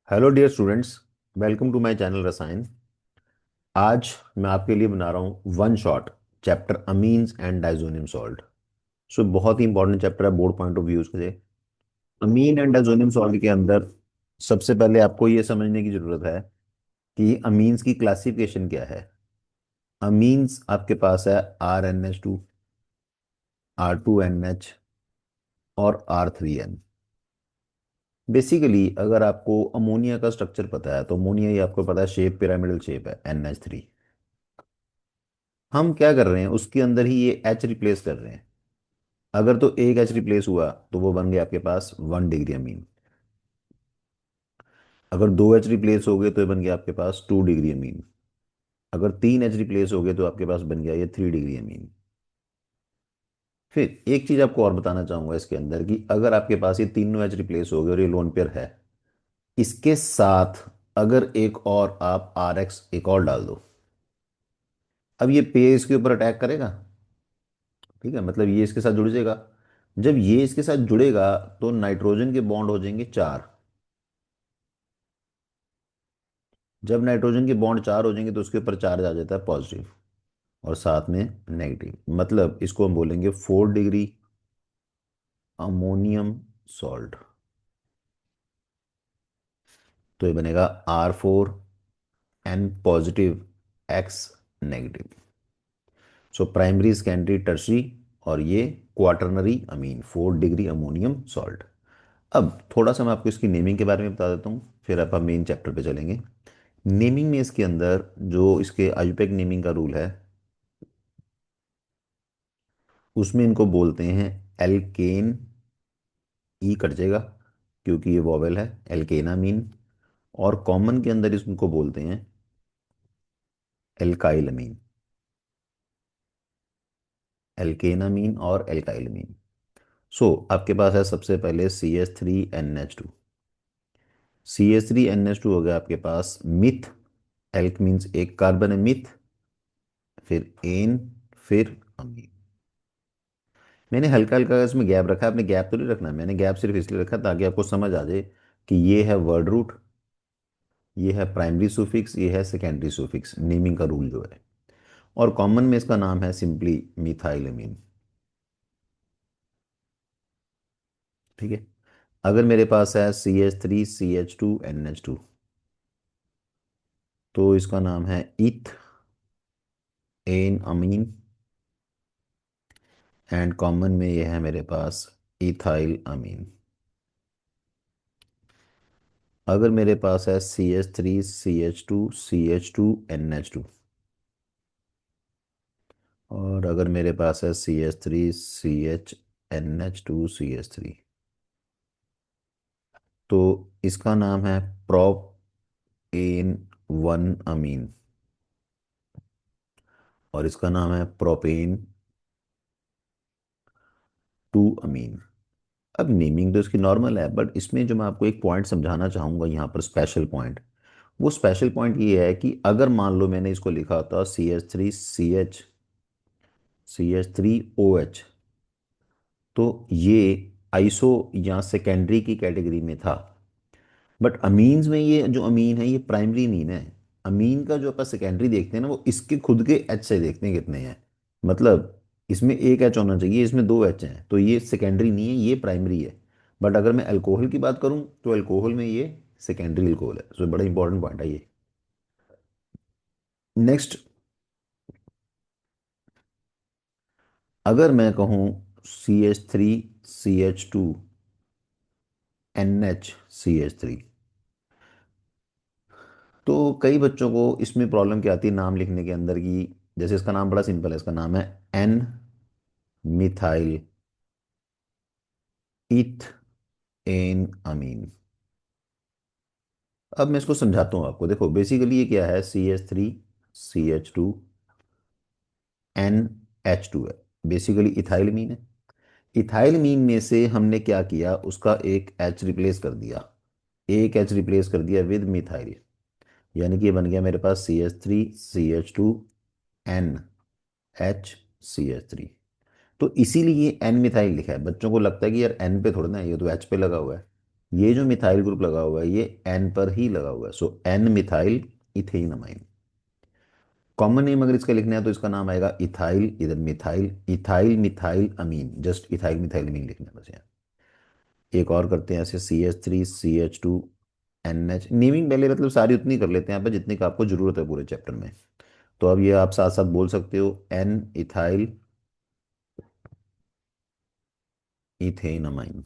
Hello dear students. Welcome to my channel Rasayan. आज मैं आपके लिए बना रहा हूँ one shot chapter amines and diazonium salt. So बहुत ही इंपॉर्टेंट चैप्टर है बोर्ड पॉइंट ऑफ व्यू से। अमीन एंड डाइजोनियम सॉल्ट के अंदर सबसे पहले आपको ये समझने की जरूरत है कि अमीन्स की क्लासिफिकेशन क्या है। अमीन्स आपके पास है RnH2, R2NH और R3N। बेसिकली अगर आपको अमोनिया का स्ट्रक्चर पता है तो अमोनिया ही आपको पता है, शेप पिरामिडल शेप है NH3। हम क्या कर रहे हैं, उसके अंदर ही ये एच रिप्लेस कर रहे हैं। अगर तो एक एच रिप्लेस हुआ तो वो बन गया आपके पास 1 डिग्री अमीन। अगर दो एच रिप्लेस हो गए तो ये बन गया आपके पास 2 डिग्री अमीन। अगर तीन एच रिप्लेस हो गए तो आपके पास बन गया ये 3 डिग्री अमीन। फिर एक चीज आपको और बताना चाहूंगा इसके अंदर कि अगर आपके पास ये तीनों एच रिप्लेस हो गए और ये लोन पेयर है, इसके साथ अगर एक और आप RX एक और डाल दो, अब ये पेयर इसके ऊपर अटैक करेगा। ठीक है, मतलब ये इसके साथ जुड़ जाएगा। जब ये इसके साथ जुड़ेगा तो नाइट्रोजन के बॉन्ड हो जाएंगे चार। जब नाइट्रोजन के बॉन्ड चार हो जाएंगे तो उसके ऊपर चार्ज आ जाता है पॉजिटिव और साथ में नेगेटिव, मतलब इसको हम बोलेंगे 4 डिग्री अमोनियम सॉल्ट। तो ये बनेगा R4N positive X negative. So primary, secondary, tertiary और ये क्वाटरनरी अमीन 4 डिग्री अमोनियम सॉल्ट। अब थोड़ा सा मैं आपको इसकी नेमिंग के बारे में बता देता हूँ, फिर आप मेन चैप्टर पे चलेंगे। नेमिंग में इसके अंदर जो इसके आयुपेक नेमिंग का रूल है, उसमें इनको बोलते हैं एल्केन। ई कट जाएगा क्योंकि ये वॉवेल है, एल्केनामीन। और कॉमन के अंदर इसको बोलते हैं एल्काइलमीन। एल्केनामीन और एल्काइलमीन। सो आपके पास है सबसे पहले CH3NH2। CH3NH2 हो गया आपके पास मिथ। एल्क मीन्स एक कार्बन है, मिथ, फिर एन, फिर अमीन। मैंने हल्का हल्का इसमें गैप रखा है, आपने गैप तो नहीं रखना। मैंने गैप सिर्फ इसलिए रखा ताकि आपको समझ आ जाए कि ये है वर्ड रूट, ये है प्राइमरी सुफिक्स, ये है सेकेंडरी सुफिक्स, नेमिंग का रूल जो है। और कॉमन में इसका नाम है सिंपली मिथाइलमीन। ठीक है। अगर मेरे पास है CH3CH2NH2 तो इसका नाम है इथ एन अमीन। एंड कॉमन में ये है मेरे पास इथाइल अमीन। अगर मेरे पास है CH3CH2CH2NH2 और अगर मेरे पास है CH3CHNH2CH3 तो इसका नाम है प्रोपेन 1 अमीन और इसका नाम है प्रोपेन 2 अमीन। अब नेमिंग तो इसकी नॉर्मल है, बट इसमें जो मैं आपको एक पॉइंट समझाना चाहूंगा यहाँ पर, स्पेशल पॉइंट। वो स्पेशल पॉइंट ये है कि अगर मान लो मैंने इसको लिखा होता CH3CH, CH3OH, तो ये आइसो या सेकेंडरी की कैटेगरी में था। बट अमीन्स में ये जो अमीन है ये प्राइमरी अमीन है। अमीन का जो अपन सेकेंडरी देखते हैं ना, वो इसके खुद के एच से देखते हैं कितने हैं। मतलब इसमें एक एच होना चाहिए, इसमें दो एच हैं, तो ये सेकेंडरी नहीं है, ये प्राइमरी है। बट अगर मैं अल्कोहल की बात करूं तो अल्कोहल में ये सेकेंडरी अल्कोहल है। तो बड़ा इंपॉर्टेंट पॉइंट है ये। नेक्स्ट, अगर मैं कहूं CH3CH2NH CH3, तो कई बच्चों को इसमें प्रॉब्लम क्या आती है नाम लिखने के अंदर की। जैसे इसका नाम बड़ा सिंपल है, इसका नाम है एन मिथाइल इथ एन अमीन। अब मैं इसको समझाता हूँ आपको। देखो बेसिकली ये क्या है, CH3CH2NH2 है, बेसिकली इथाइलमीन है। इथाइलमीन में से हमने क्या किया, उसका एक एच रिप्लेस कर दिया, एक एच रिप्लेस कर दिया विद मिथाइल। यानी कि ये बन गया मेरे पास CH3CH2NH CH3। तो इसीलिए एन मिथाइल लिखा है। बच्चों को लगता है कि यार एन पे थोड़ा ना है, ये तो एच पे लगा हुआ है। ये जो मिथाइल ग्रुप लगा हुआ है ये एन पर ही लगा हुआ है, सो एन मिथाइल इथेनमाइन। कॉमन नेम अगर इसका लिखना है तो इसका नाम आएगा इथाइल, इधर मिथाइल, इथाइल मिथाइल अमीन, जस्ट इथाइल मिथाइल अमीन लिखना है बस यहाँ। एक और करते हैं ऐसे, CH3 CH2 NH। नेमिंग पहले मतलब सारी उतनी कर लेते हैं यहाँ पे जितनी का आपको जरूरत है पूरे चैप्टर में। तो अब ये आप साथ साथ बोल सकते हो, एन इथाइल इथेनमाइन।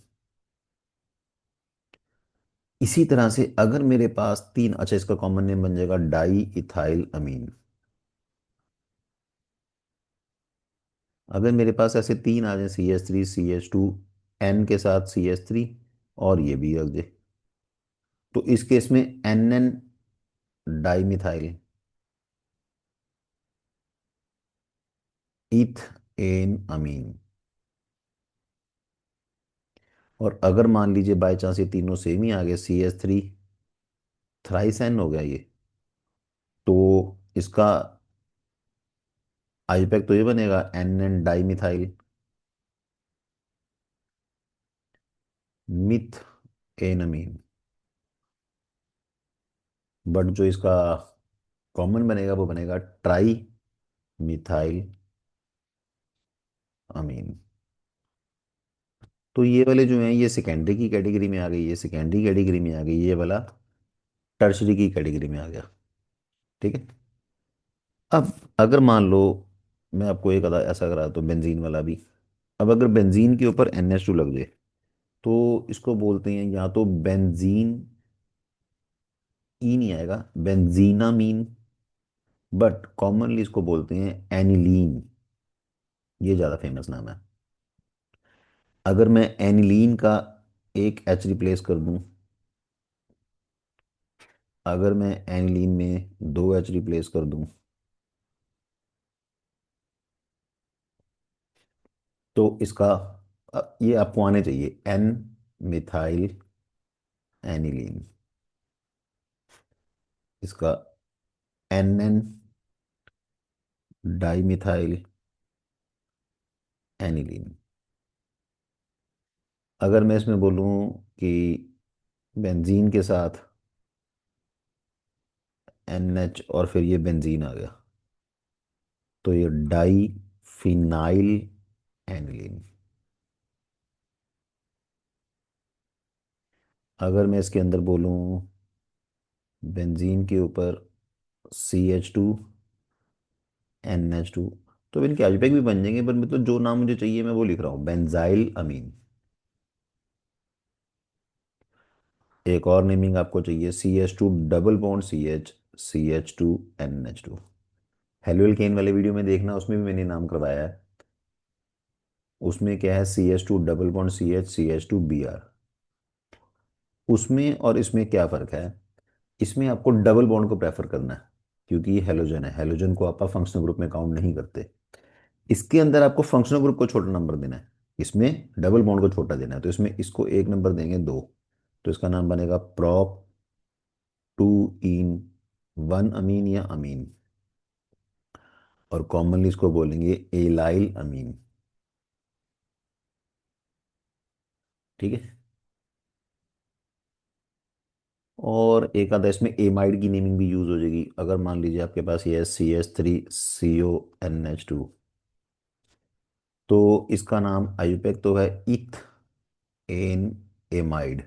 इसी तरह से अगर मेरे पास तीन, अच्छा इसका कॉमन नेम बन जाएगा डाई इथाइल अमीन। अगर मेरे पास ऐसे तीन आ जाए, CH3 CH2 N के साथ CH3, और ये भी रख दे, तो इस केस में NN डाई मिथाइल इथ एन अमीन। और अगर मान लीजिए बाय चांस ये तीनों सेम ही आ गए, CH3 थ्राइस एन हो गया ये, तो इसका आईपैक तो ये बनेगा NN dimethyl methanamine. But जो इसका कॉमन बनेगा वो बनेगा ट्राई मिथाइल अमीन। तो ये वाले जो हैं ये सेकेंडरी की कैटेगरी में आ गई, ये सेकेंडरी कैटेगरी में आ गई, ये वाला टर्शरी की कैटेगरी में आ गया। ठीक है। अब अगर मान लो मैं आपको एक अदा ऐसा करा तो बेंजीन वाला भी, अब अगर बेंजीन के ऊपर NH2 लग जाए तो इसको बोलते हैं या तो बेंजीन, ई नहीं आएगा, बेंजीनामीन, बट कॉमनली इसको बोलते हैं एनिलीन। ये ज़्यादा फेमस नाम है। अगर मैं एनिलीन का एक एच रिप्लेस कर दूं, अगर मैं एनिलीन में दो एच रिप्लेस कर दूं, तो इसका ये आपको आने चाहिए एन मिथाइल एनिलीन, इसका NN डाई मिथाइल एनिलीन। अगर मैं इसमें बोलूं कि बेंजीन के साथ NH और फिर ये बेंजीन आ गया, तो ये डाई फिनाइल एनिलीन। अगर मैं इसके अंदर बोलूं बेंजीन के ऊपर CH2 NH2, तो इनके आईपैक भी बन जाएंगे, पर मतलब जो नाम मुझे चाहिए मैं वो लिख रहा हूँ, बेंजाइल अमीन। एक और नेमिंग आपको चाहिए, CH2 double bond CH CH2 NH2। Halo alkane वाले वीडियो में देखना, उसमें भी मैंने नाम करवाया है। उसमें क्या है, CH2 double bond CH CH2 Br। उसमें और इसमें क्या फ़र्क है, इसमें आपको डबल बॉन्ड को प्रेफर करना है क्योंकि ये हेलोजन है, हेलोजन को आप फंक्शनल ग्रुप में काउंट नहीं करते। इसके अंदर आपको फंक्शनल ग्रुप को छोटा नंबर देना है, इसमें डबल बॉन्ड को छोटा देना है, तो इसमें इसको एक नंबर देंगे दो, तो इसका नाम बनेगा प्रॉप 2 इन 1 अमीन या अमीन, और कॉमनली इसको बोलेंगे एलाइल अमीन। ठीक है। और एक आधा इसमें एमाइड की नेमिंग भी यूज हो जाएगी। अगर मान लीजिए आपके पास ये है CH3CONH2, तो इसका नाम आयुपैक तो है इथ एन एमाइड,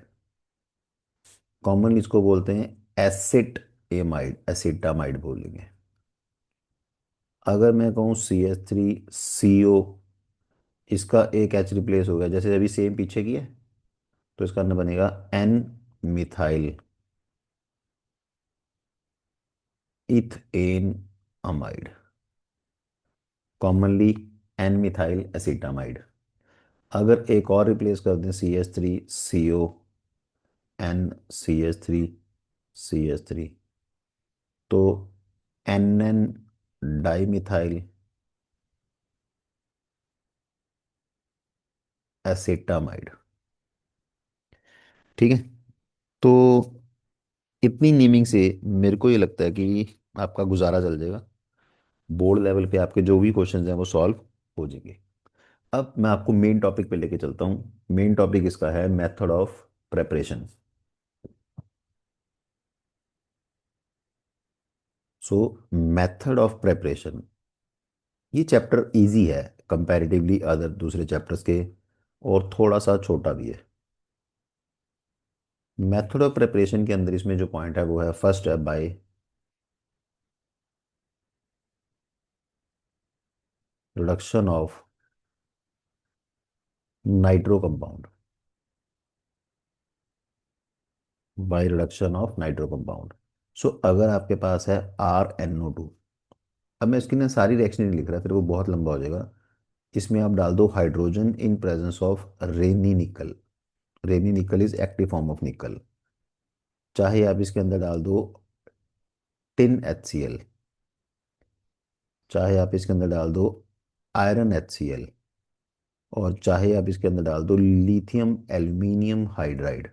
कॉमनली इसको बोलते हैं एसिट एमाइड, एसिटामाइड बोलेंगे। अगर मैं कहूँ CH3CO, इसका एक एच रिप्लेस हो गया, जैसे अभी सेम पीछे की है, तो इसका नाम बनेगा N methyl ethanamide, commonly N methyl acetamide. अगर एक और रिप्लेस कर दें, CH3CO N CH3CH3, तो NN डाई मिथाइल एसिटामाइड। ठीक है। तो इतनी नेमिंग से मेरे को ये लगता है कि आपका गुजारा चल जाएगा, बोर्ड लेवल पे आपके जो भी क्वेश्चंस हैं वो सॉल्व हो जाएंगे। अब मैं आपको मेन टॉपिक पे लेके चलता हूँ। मेन टॉपिक इसका है method of preparation. So method of preparation, ये चैप्टर इजी है कंपैरेटिवली अदर दूसरे चैप्टर्स के, और थोड़ा सा छोटा भी है। मेथड ऑफ प्रिपरेशन के अंदर इसमें जो पॉइंट है वो है, फर्स्ट है by reduction of nitro compound, by reduction of nitro compound. So अगर आपके पास है RnO2, अब मैं इसकी ना सारी रिएक्शन नहीं लिख रहा, फिर वो बहुत लंबा हो जाएगा। इसमें आप डाल दो हाइड्रोजन इन प्रेजेंस ऑफ रेनी निकल। रेनी निकल इज एक्टिव फॉर्म ऑफ निकल। चाहे आप इसके अंदर डाल दो टिन HCl, चाहे आप इसके अंदर डाल दो आयरन HCl, और चाहे आप इसके अंदर डाल दो लिथियम एल्यूमिनियम हाइड्राइड,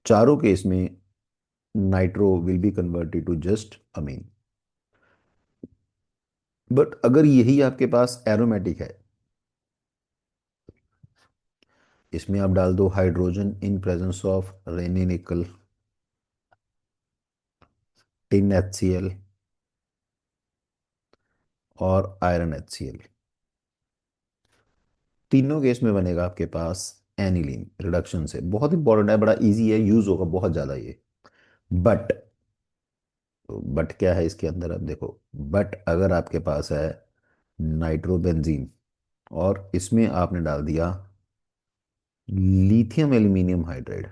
चारों केस में nitro will be converted to just amine. But अगर यही आपके पास एरोमेटिक है, इसमें आप डाल दो हाइड्रोजन इन प्रेजेंस ऑफ रेनी निकल, टिन HCl और आयरन HCl, तीनों केस में बनेगा आपके पास एनिलीन रिडक्शन से। बहुत इंपॉर्टेंट है, बड़ा इजी है, यूज होगा बहुत ज्यादा ये। बट बट क्या है इसके अंदर, अब देखो, बट अगर आपके पास है नाइट्रोबेंजीन और इसमें आपने डाल दिया लिथियम एल्यूमिनियम हाइड्राइड,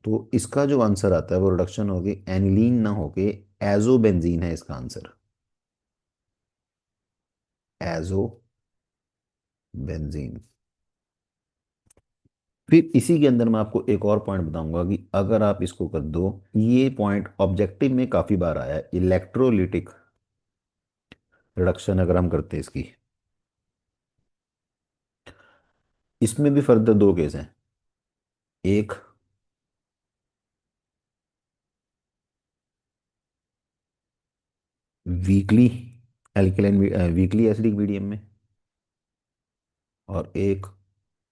तो इसका जो आंसर आता है वो रिडक्शन होगी एनिलीन ना होके एजोबेंजीन है इसका आंसर, एजोबेंजीन। फिर इसी के अंदर मैं आपको एक और पॉइंट बताऊंगा कि अगर आप इसको कर दो, ये पॉइंट ऑब्जेक्टिव में काफी बार आया है, इलेक्ट्रोलिटिक रिडक्शन अगर हम करते हैं इसकी, इसमें भी फर्दर दो केस हैं। एक weekly alkaline, weakly acidic medium में, और एक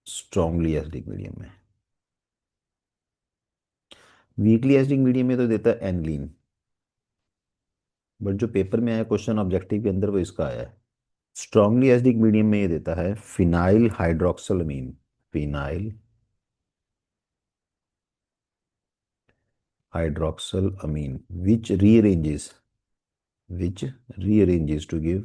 स्ट्रांगली एसिडिक मीडियम में। वीकली एसिडिक मीडियम में तो देता है एनलीन, बट जो पेपर में आया क्वेश्चन ऑब्जेक्टिव के अंदर वो इसका आया है। स्ट्रांगली एसिडिक मीडियम में ये देता है phenyl hydroxylamine, phenyl hydroxyl amine, which rearranges to give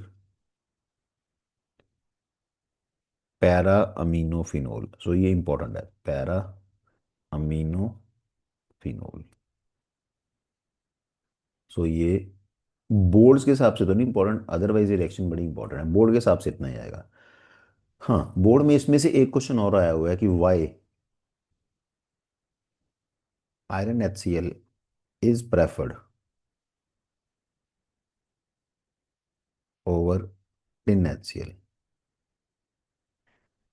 para aminophenol. So ये इंपॉर्टेंट है, पैरा अमीनोफिनोल। सो ये बोर्ड्स के हिसाब से तो नहीं इंपॉर्टेंट, अदरवाइज ये रिएक्शन बड़ी इंपॉर्टेंट है, बोर्ड के हिसाब से इतना ही आएगा। हाँ, बोर्ड में इसमें से एक क्वेश्चन और आया हुआ है कि why iron HCl is preferred over tin HCl।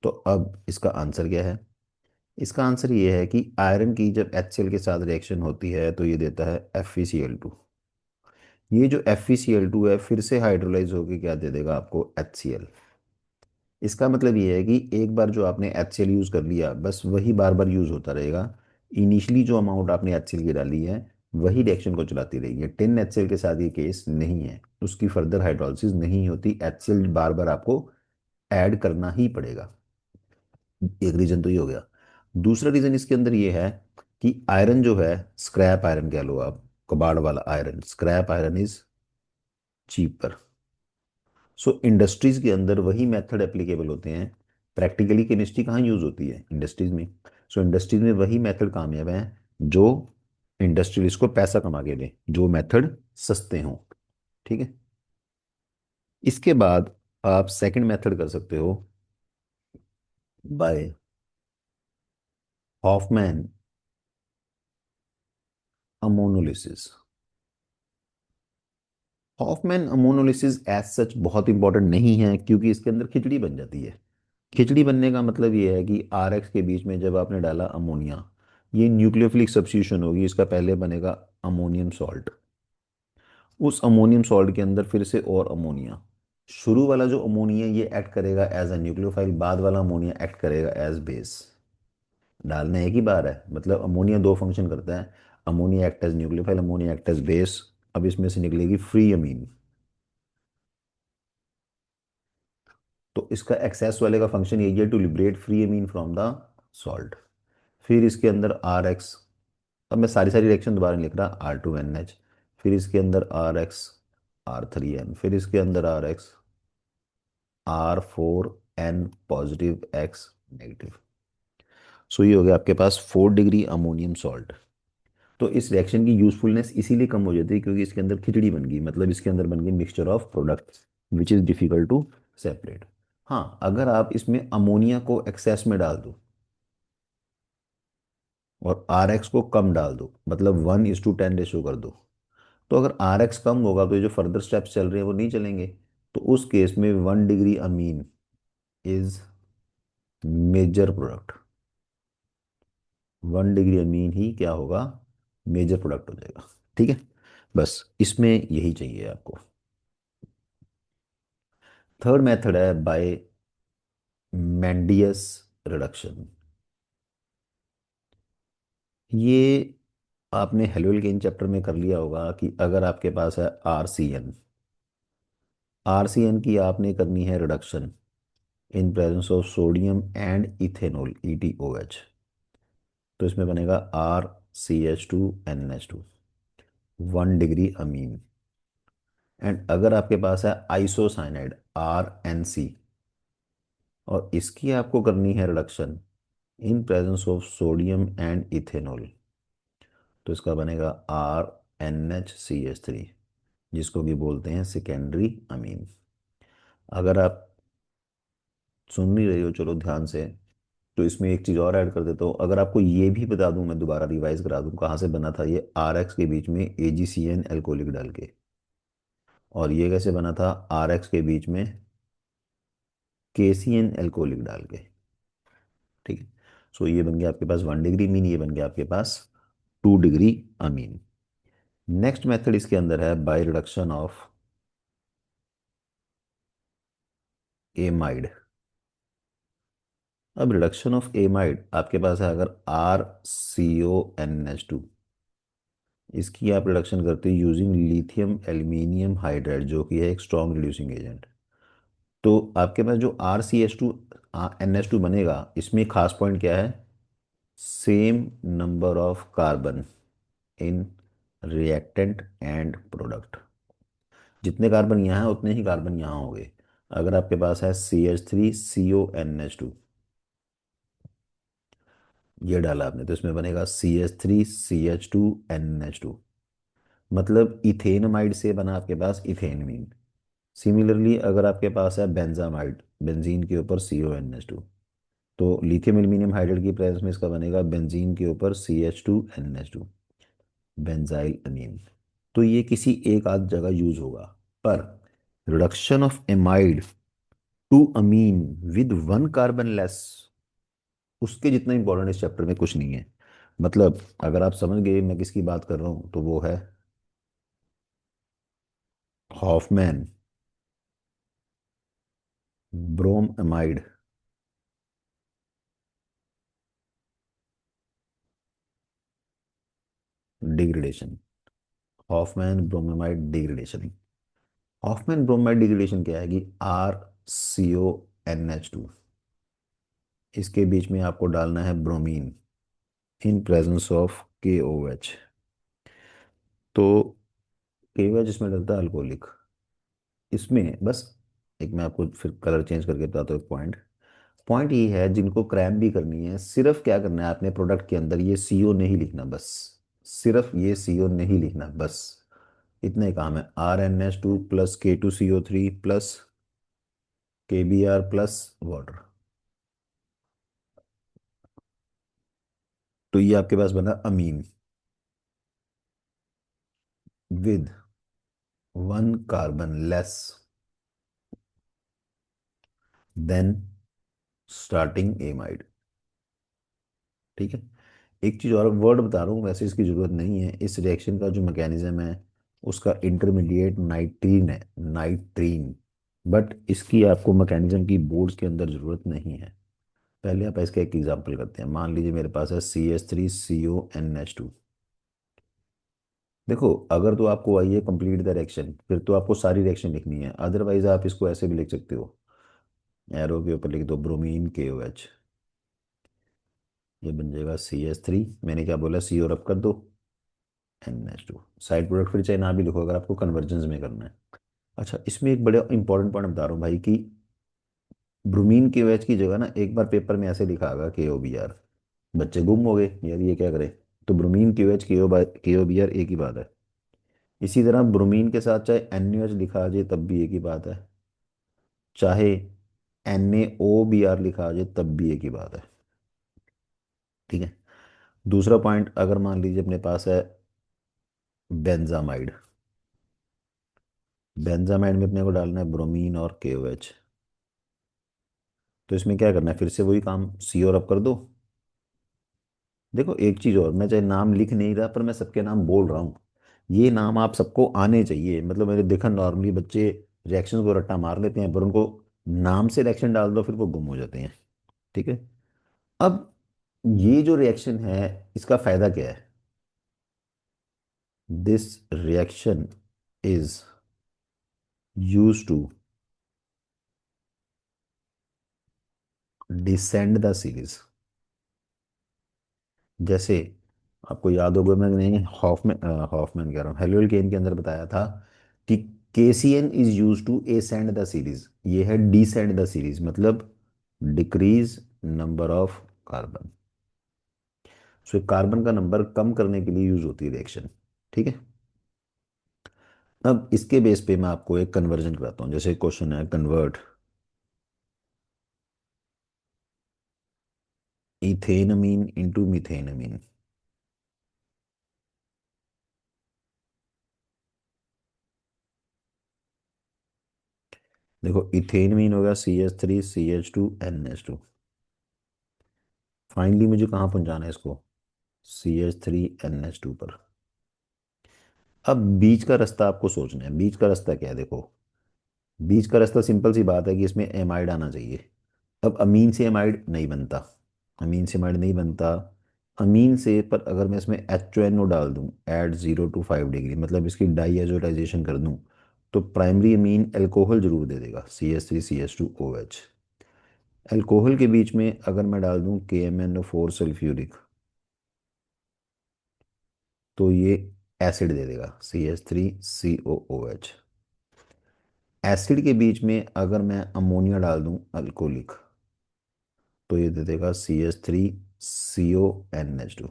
तो अब इसका आंसर क्या है? इसका आंसर ये है कि आयरन की जब HCl के साथ रिएक्शन होती है तो ये देता है FeCl2। ये जो FeCl2 है फिर से हाइड्रोलाइज होके क्या दे देगा आपको, HCl। इसका मतलब ये है कि एक बार जो आपने HCl यूज़ कर लिया, बस वही बार बार यूज़ होता रहेगा। इनिशियली जो अमाउंट आपने HCl की डाली है वही रिएक्शन को चलाती रहेगी। टिन HCl के साथ ये केस नहीं है, उसकी फर्दर हाइड्रोलिसिस नहीं होती, HCl बार बार आपको ऐड करना ही पड़ेगा। एक रीजन तो ये हो गया। दूसरा रीजन इसके अंदर ये है कि आयरन जो है, स्क्रैप आयरन कह लो आप, कबाड़ वाला iron, scrap iron is cheaper. So industries के अंदर वही मेथड एप्लीकेबल होते हैं। प्रैक्टिकली केमिस्ट्री कहाँ यूज होती है, इंडस्ट्रीज में। सो इंडस्ट्रीज में वही मेथड कामयाब है जो इंडस्ट्रियलिस्ट को पैसा कमा के दे, जो मेथड सस्ते हों। ठीक है। इसके बाद आप सेकंड मेथड कर सकते हो by Hofmann ammonolysis. Hofmann ammonolysis as such बहुत इंपॉर्टेंट नहीं है, क्योंकि इसके अंदर खिचड़ी बन जाती है। खिचड़ी बनने का मतलब ये है कि RX के बीच में जब आपने डाला अमोनिया, ये न्यूक्लियोफिलिक सब्स्टिट्यूशन होगी, इसका पहले बनेगा अमोनियम सॉल्ट, उस अमोनियम सॉल्ट के अंदर फिर से और अमोनिया, शुरू वाला जो अमोनिया ये एक्ट करेगा एज अ न्यूक्लियोफाइल, बाद वाला अमोनिया एक्ट करेगा एज बेस। डालना एक ही बार है, मतलब अमोनिया दो फंक्शन करता है। Ammonia act as nucleophile, ammonia act as base. अब इसमें से निकलेगी फ्री अमीन। तो इसका एक्सेस वाले का फंक्शन यही है, to liberate free amine from the salt. फिर इसके अंदर आर एक्स, अब मैं सारी सारी रिएक्शन दोबारा नहीं लिख रहा, R2NH। फिर इसके अंदर RX R3N, फिर इसके अंदर RX R4N positive x negative. So ये हो गया आपके पास 4 डिग्री अमोनियम सॉल्ट। तो इस रिएक्शन की यूजफुलनेस इसीलिए कम हो जाती है क्योंकि इसके अंदर खिचड़ी बन गई, मतलब इसके अंदर बन गई mixture of products which is difficult to separate. हाँ, अगर आप इसमें अमोनिया को एक्सेस में डाल दो और आर एक्स को कम डाल दो, मतलब 1:10 रेशो कर दो, तो अगर आर एक्स कम होगा तो ये जो फर्दर स्टेप्स चल रहे हैं वो नहीं चलेंगे। तो उस केस में 1 degree amine is major product. 1 degree amine ही क्या होगा, मेजर प्रोडक्ट हो जाएगा। ठीक है, बस इसमें यही चाहिए आपको। थर्ड मेथड है बाय मेंडियस रिडक्शन। ये आपने हेलोल्केन चैप्टर में कर लिया होगा कि अगर आपके पास है RCN, RCN की आपने करनी है reduction in presence of sodium and ethanol ETOH। तो इसमें बनेगा RCH2NH2, 1 डिग्री अमीन। एंड अगर आपके पास है आइसोसाइनाइड RNC, और इसकी आपको करनी है reduction in presence of sodium and ethanol, तो इसका बनेगा RNHCH3, जिसको भी बोलते हैं सेकेंडरी अमीन। अगर आप सुन नहीं रही हो, चलो ध्यान से, तो इसमें एक चीज़ और ऐड कर देता हूँ। अगर आपको ये भी बता दूं, मैं दोबारा रिवाइज करा दूं कहाँ से बना था ये RX के बीच में AgCN एल्कोहलिक डाल के, और ये कैसे बना था RX के बीच में KCN एल्कोहलिक डाल के। ठीक है, सो ये बन गया आपके पास 1 डिग्री अमीन, ये बन गया आपके पास 2 डिग्री अमीन। नेक्स्ट मेथड इसके अंदर है बाय रिडक्शन ऑफ एमाइड। अब रिडक्शन ऑफ एमाइड आपके पास है अगर RCONH2, इसकी आप रिडक्शन करते हो यूजिंग लिथियम एल्यूमिनियम हाइड्राइड, जो कि है एक स्ट्रॉन्ग रिड्यूसिंग एजेंट। तो आपके पास जो RCH2NH2 बनेगा, इसमें खास पॉइंट क्या है, same number of carbon in reactant and product. जितने कार्बन यहाँ हैं उतने ही कार्बन यहाँ होंगे। अगर आपके पास है CH3CONH2, ये डाला आपने, तो इसमें बनेगा CH3CH2NH2, मतलब इथेनमाइड से बना आपके पास इथेनमीन। सिमिलरली अगर आपके पास है बेंजामाइड, बेंजीन के ऊपर CONH2, तो लिथियम एल्यूमिनियम हाइड्राइड की प्रेजेंस में इसका बनेगा बेंजीन के ऊपर CH2NH2, बेंजाइल अमीन। तो ये किसी एक आध जगह यूज होगा, पर reduction of amide to amine with 1 carbon less, उसके जितना इंपॉर्टेंट इस चैप्टर में कुछ नहीं है। मतलब अगर आप समझ गए मैं किसकी बात कर रहा हूँ, तो वो है Hofmann bromamide degradation. Hofmann bromide degradation. Hofmann bromide degradation क्या है कि RCONH2, इसके बीच में आपको डालना है bromine in presence of KOH। तो KOH इसमें डलता है अल्कोहलिक। इसमें बस एक मैं आपको फिर कलर चेंज करके बताता हूँ एक पॉइंट। पॉइंट ये है, जिनको क्रैप भी करनी है, सिर्फ क्या करना है आपने प्रोडक्ट के अंदर ये CO नहीं लिखना बस, सिर्फ ये CO नहीं लिखना बस, इतना ही काम है। RNH2 + K2CO3 + KBr+ water. तो ये आपके पास बना amine with 1 carbon less than starting amide. ठीक है, एक चीज और वर्ड बता रहा हूँ, वैसे इसकी जरूरत नहीं है। इस रिएक्शन का जो मैकेनिज्म है उसका इंटरमीडिएट नाइट्रीन है, नाइट्रीन, बट इसकी आपको मैकेनिज्म की बोर्ड्स के अंदर ज़रूरत नहीं है। पहले आप इसका एक एग्जांपल करते हैं। मान लीजिए मेरे पास है CH3CONH2। देखो, अगर तो आपको आई है कंप्लीट द रिएक्शन, फिर तो आपको सारी रिएक्शन लिखनी है, अदरवाइज आप इसको ऐसे भी लिख सकते हो, एरो के ऊपर लिख दो ब्रोमीन KOH। ये बन जाएगा CH3, मैंने क्या बोला, सी और अब कर दो, NH2। साइड प्रोडक्ट फिर चाहे ना भी लिखो अगर आपको कन्वर्जेंस में करना है। अच्छा, इसमें एक बड़ा इंपॉर्टेंट पॉइंट बता रहा हूँ भाई कि ब्रोमीन KOH की जगह ना एक बार पेपर में ऐसे लिखा होगा KOBr, बच्चे गुम हो गए यार ये क्या करें। तो ब्रोमीन KOH KOBr एक ही बात है। इसी तरह ब्रोमीन के साथ चाहे NaOH लिखा आ जाए तब भी एक ही बात है, चाहे NaOBr लिखा आ जाए तब भी एक ही बात है। ठीक है। दूसरा पॉइंट, अगर मान लीजिए अपने पास है बेंजामाइड। बेंजामाइड में अपने को डालना है ब्रोमीन और KOH। तो इसमें क्या करना है, फिर से वही काम, सी और अब कर दो। देखो एक चीज और, मैं चाहे नाम लिख नहीं रहा पर मैं सबके नाम बोल रहा हूँ। ये नाम आप सबको आने चाहिए, मतलब मैंने देखा नॉर्मली बच्चे रिएक्शन को रट्टा मार लेते हैं, पर उनको नाम से रिएक्शन डाल दो फिर वो गुम हो जाते हैं। ठीक है। अब ये जो रिएक्शन है, इसका फायदा क्या है। This reaction is use to descend the series. जैसे आपको याद होगा मैंने हॉफमैन कह रहा हूँ, हेलोल केन के अंदर बताया था कि KCN is use to ascend the series, ये है डिसेंड द सीरीज, मतलब decrease number of carbon. So carbon का नंबर कम करने के लिए यूज होती है रिएक्शन। ठीक है। अब इसके बेस पे मैं आपको एक कन्वर्जन कराता हूँ, जैसे क्वेश्चन है कन्वर्ट इथेनमीन इंटू मिथेनमीन। देखो इथेनमीन होगा CH3CH2NH2। फाइनली मुझे कहाँ पहुंचाना है इसको, CH3NH2 पर। अब बीच का रास्ता आपको सोचना है, बीच का रास्ता क्या है। देखो बीच का रास्ता सिंपल सी बात है कि इसमें एमाइड आना चाहिए। अब अमीन से एमाइड नहीं बनता, अमीन से एमाइड नहीं बनता। अमीन से पर अगर मैं इसमें HNO डाल दूं एट 0 to 5 डिग्री, मतलब इसकी डाईएजोटाइजेशन कर दूं, तो प्राइमरी अमीन एल्कोहल जरूर दे देगा CH3CH2OH। एल्कोहल के बीच में अगर मैं डाल दूं KMnO4 सल्फ्यूरिक, तो ये एसिड दे देगा CH3COOH। एसिड के बीच में अगर मैं अमोनिया डाल दूं अल्कोहलिक, तो ये दे देगा CH3CONH2।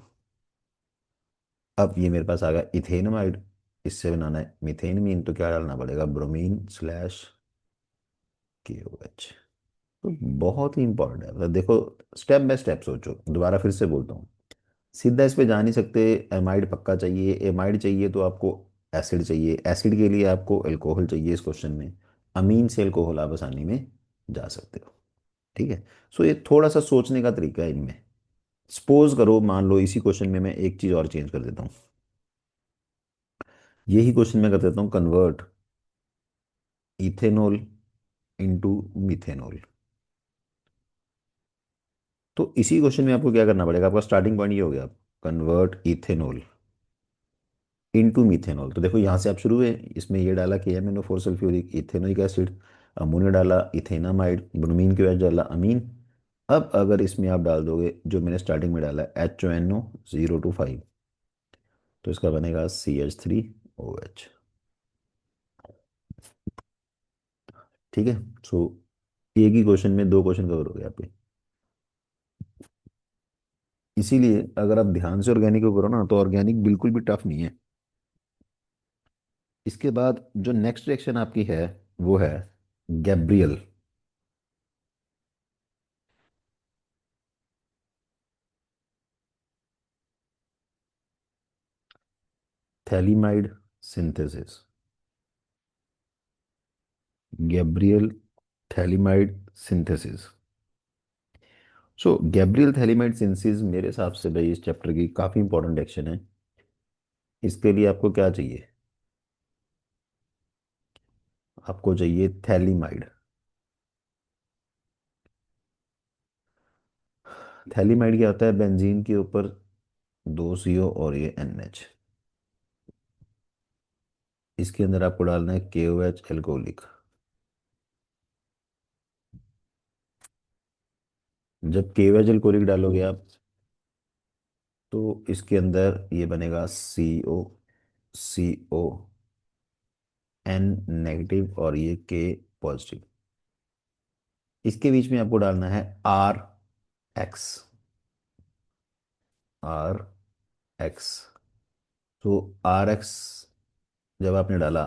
अब ये मेरे पास आ गया इथेनमाइड, इससे बनाना है मिथेनमीन, तो क्या डालना पड़ेगा, ब्रोमीन/KOH। तो बहुत ही इंपॉर्टेंट है, मतलब देखो स्टेप बाय स्टेप सोचो, दोबारा फिर से बोलता हूँ। सीधा इस पे जा नहीं सकते, एमाइड पक्का चाहिए, एमाइड चाहिए तो आपको एसिड चाहिए, एसिड के लिए आपको अल्कोहल चाहिए इस क्वेश्चन में, अमीन से अल्कोहल आप आसानी में जा सकते हो। ठीक है। सो ये थोड़ा सा सोचने का तरीका है इनमें। सपोज करो, मान लो इसी क्वेश्चन में मैं एक चीज और चेंज कर देता हूँ, यही क्वेश्चन में कर देता हूँ कन्वर्ट इथेनॉल इनटू मिथेनॉल। तो इसी क्वेश्चन में आपको क्या करना पड़ेगा, आपका स्टार्टिंग पॉइंट ये हो गया, कन्वर्ट इथेनॉल इनटू मिथेनॉल। तो देखो यहाँ से आप शुरू है, इसमें ये डाला KMnO4 sulphuric ethanoic acid, ammonia डाला इथेनामाइड, ब्रोमीन की वजह डाला अमीन। अब अगर इसमें आप डाल दोगे जो मैंने स्टार्टिंग में डाला HNO 0 to 5, तो इसका बनेगा CH3OH। ठीक है। सो एक ही क्वेश्चन में दो क्वेश्चन कवर हो गए आपके। इसीलिए अगर आप ध्यान से ऑर्गेनिक को करो ना, तो ऑर्गेनिक बिल्कुल भी टफ नहीं है। इसके बाद जो नेक्स्ट रिएक्शन आपकी है वो है Gabriel phthalimide synthesis. Gabriel phthalimide synthesis. So Gabriel phthalimide synthesis मेरे हिसाब से भाई इस चैप्टर की काफ़ी इंपॉर्टेंट एक्शन है। इसके लिए आपको क्या चाहिए, आपको चाहिए थैलीमाइड। थैलीमाइड क्या होता है? बेंजीन के ऊपर दो CO और ये NH। इसके अंदर आपको डालना है KOH एल्कोहलिक। जब KOH एल्कोहलिक डालोगे आप, तो इसके अंदर ये बनेगा CON और ये K पॉजिटिव। इसके बीच में आपको डालना है RX। RX। तो RX जब आपने डाला,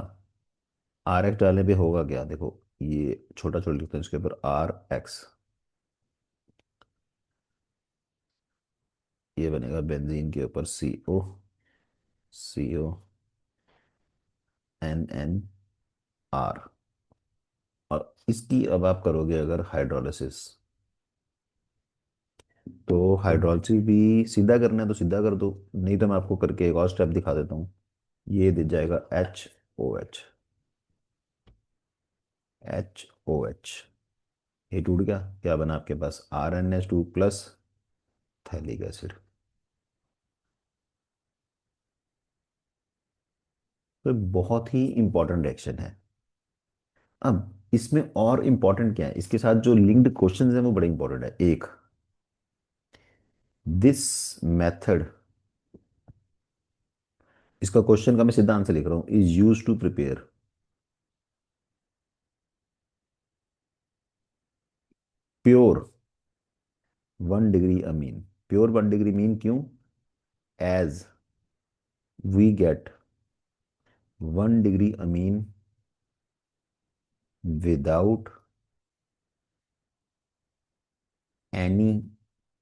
RX डालने पे होगा क्या देखो, ये छोटा छोटा लिखते हैं इसके ऊपर RX। ये बनेगा बेंजीन के ऊपर CONNR। और इसकी अब आप करोगे अगर हाइड्रोलिसिस, तो हाइड्रोलिसिस भी सीधा करना है तो सीधा कर दो, नहीं तो मैं आपको करके एक और स्टेप दिखा देता हूँ। ये दे जाएगा HOH। HOH, ये टूट गया, क्या बना आपके पास? RnH2 plus phthalic acid. तो बहुत ही इंपॉर्टेंट रिएक्शन है। अब इसमें और इंपॉर्टेंट क्या है, इसके साथ जो लिंक्ड क्वेश्चंस हैं वो बड़े इंपॉर्टेंट है। एक, दिस मेथड, इसका क्वेश्चन का मैं सीधा आंसर लिख रहा हूँ, is use to prepare pure 1 degree amine. Pure 1 degree amine क्यों? As we get 1 degree amine without any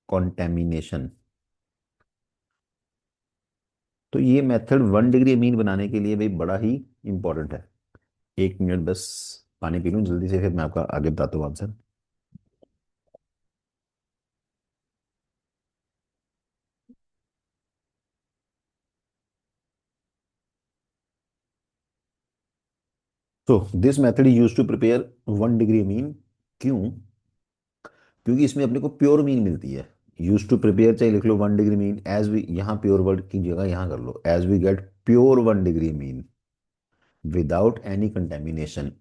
contamination. तो ये मेथड 1 डिग्री अमीन बनाने के लिए भाई बड़ा ही इंपॉर्टेंट है। 1 मिनट बस, पानी पी लूँ जल्दी से, फिर मैं आपका आगे बताता हूँ आंसर। तो this method is use to prepare 1 degree amine. क्यों? क्योंकि इसमें अपने को प्योर मीन मिलती है। यूज टू प्रिपेयर चाहे लिख लो 1 डिग्री मीन, एज वी, यहाँ प्योर वर्ड की जगह यहाँ कर लो, as we get pure 1 degree amine without any contamination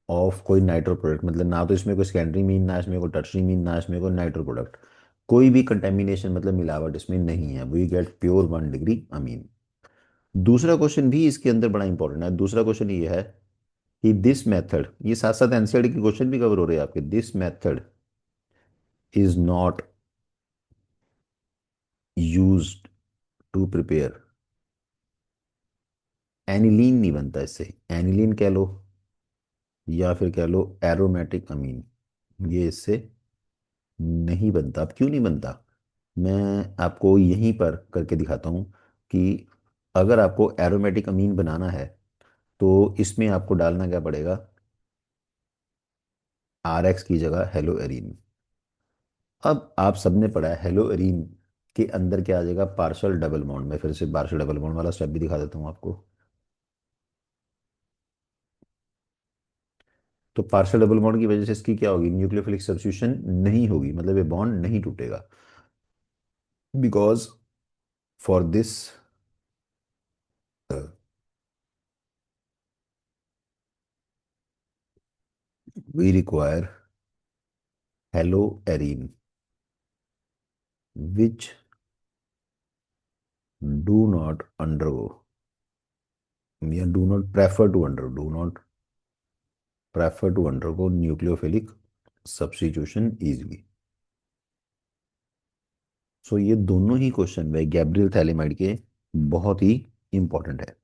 of कोई नाइट्रो प्रोडक्ट। मतलब ना तो इसमें कोई सेकेंडरी मीन, ना इसमें कोई टर्शरी मीन, ना इसमें कोई नाइट्रो प्रोडक्ट। कोई भी कंटेमिनेशन मतलब मिलावट इसमें नहीं है। We get pure 1 degree amine. दूसरा क्वेश्चन भी इसके अंदर बड़ा इंपॉर्टेंट है। दूसरा क्वेश्चन ये है कि दिस मेथड, ये साथ साथ एनसीईआरटी के क्वेश्चन भी कवर हो रहे हैं आपके। This method is not used to prepare, aniline नहीं बनता इससे। एनिलीन कह लो या फिर कह लो एरोमेटिक अमीन, ये इससे नहीं बनता। अब क्यों नहीं बनता, मैं आपको यहीं पर करके दिखाता हूँ कि अगर आपको एरोमेटिक अमीन बनाना है तो इसमें आपको डालना क्या पड़ेगा? RX की जगह हेलो एरीन। अब आप सबने पढ़ा है हेलो एरीन के अंदर क्या आ जाएगा? Partial double bond. में फिर से पार्शियल डबल बॉन्ड वाला स्टेप भी दिखा देता हूँ आपको। तो पार्शियल डबल बॉन्ड की वजह से इसकी क्या होगी? न्यूक्लियोफिलिक सब्स्टिट्यूशन नहीं होगी, मतलब ये बॉन्ड नहीं टूटेगा। Because for this we require halo arene which do not undergo, या do not prefer to undergo nucleophilic substitution easily. So ये दोनों ही क्वेश्चन भाई गैब्रियल थैलेमाइड के बहुत ही इंपॉर्टेंट है।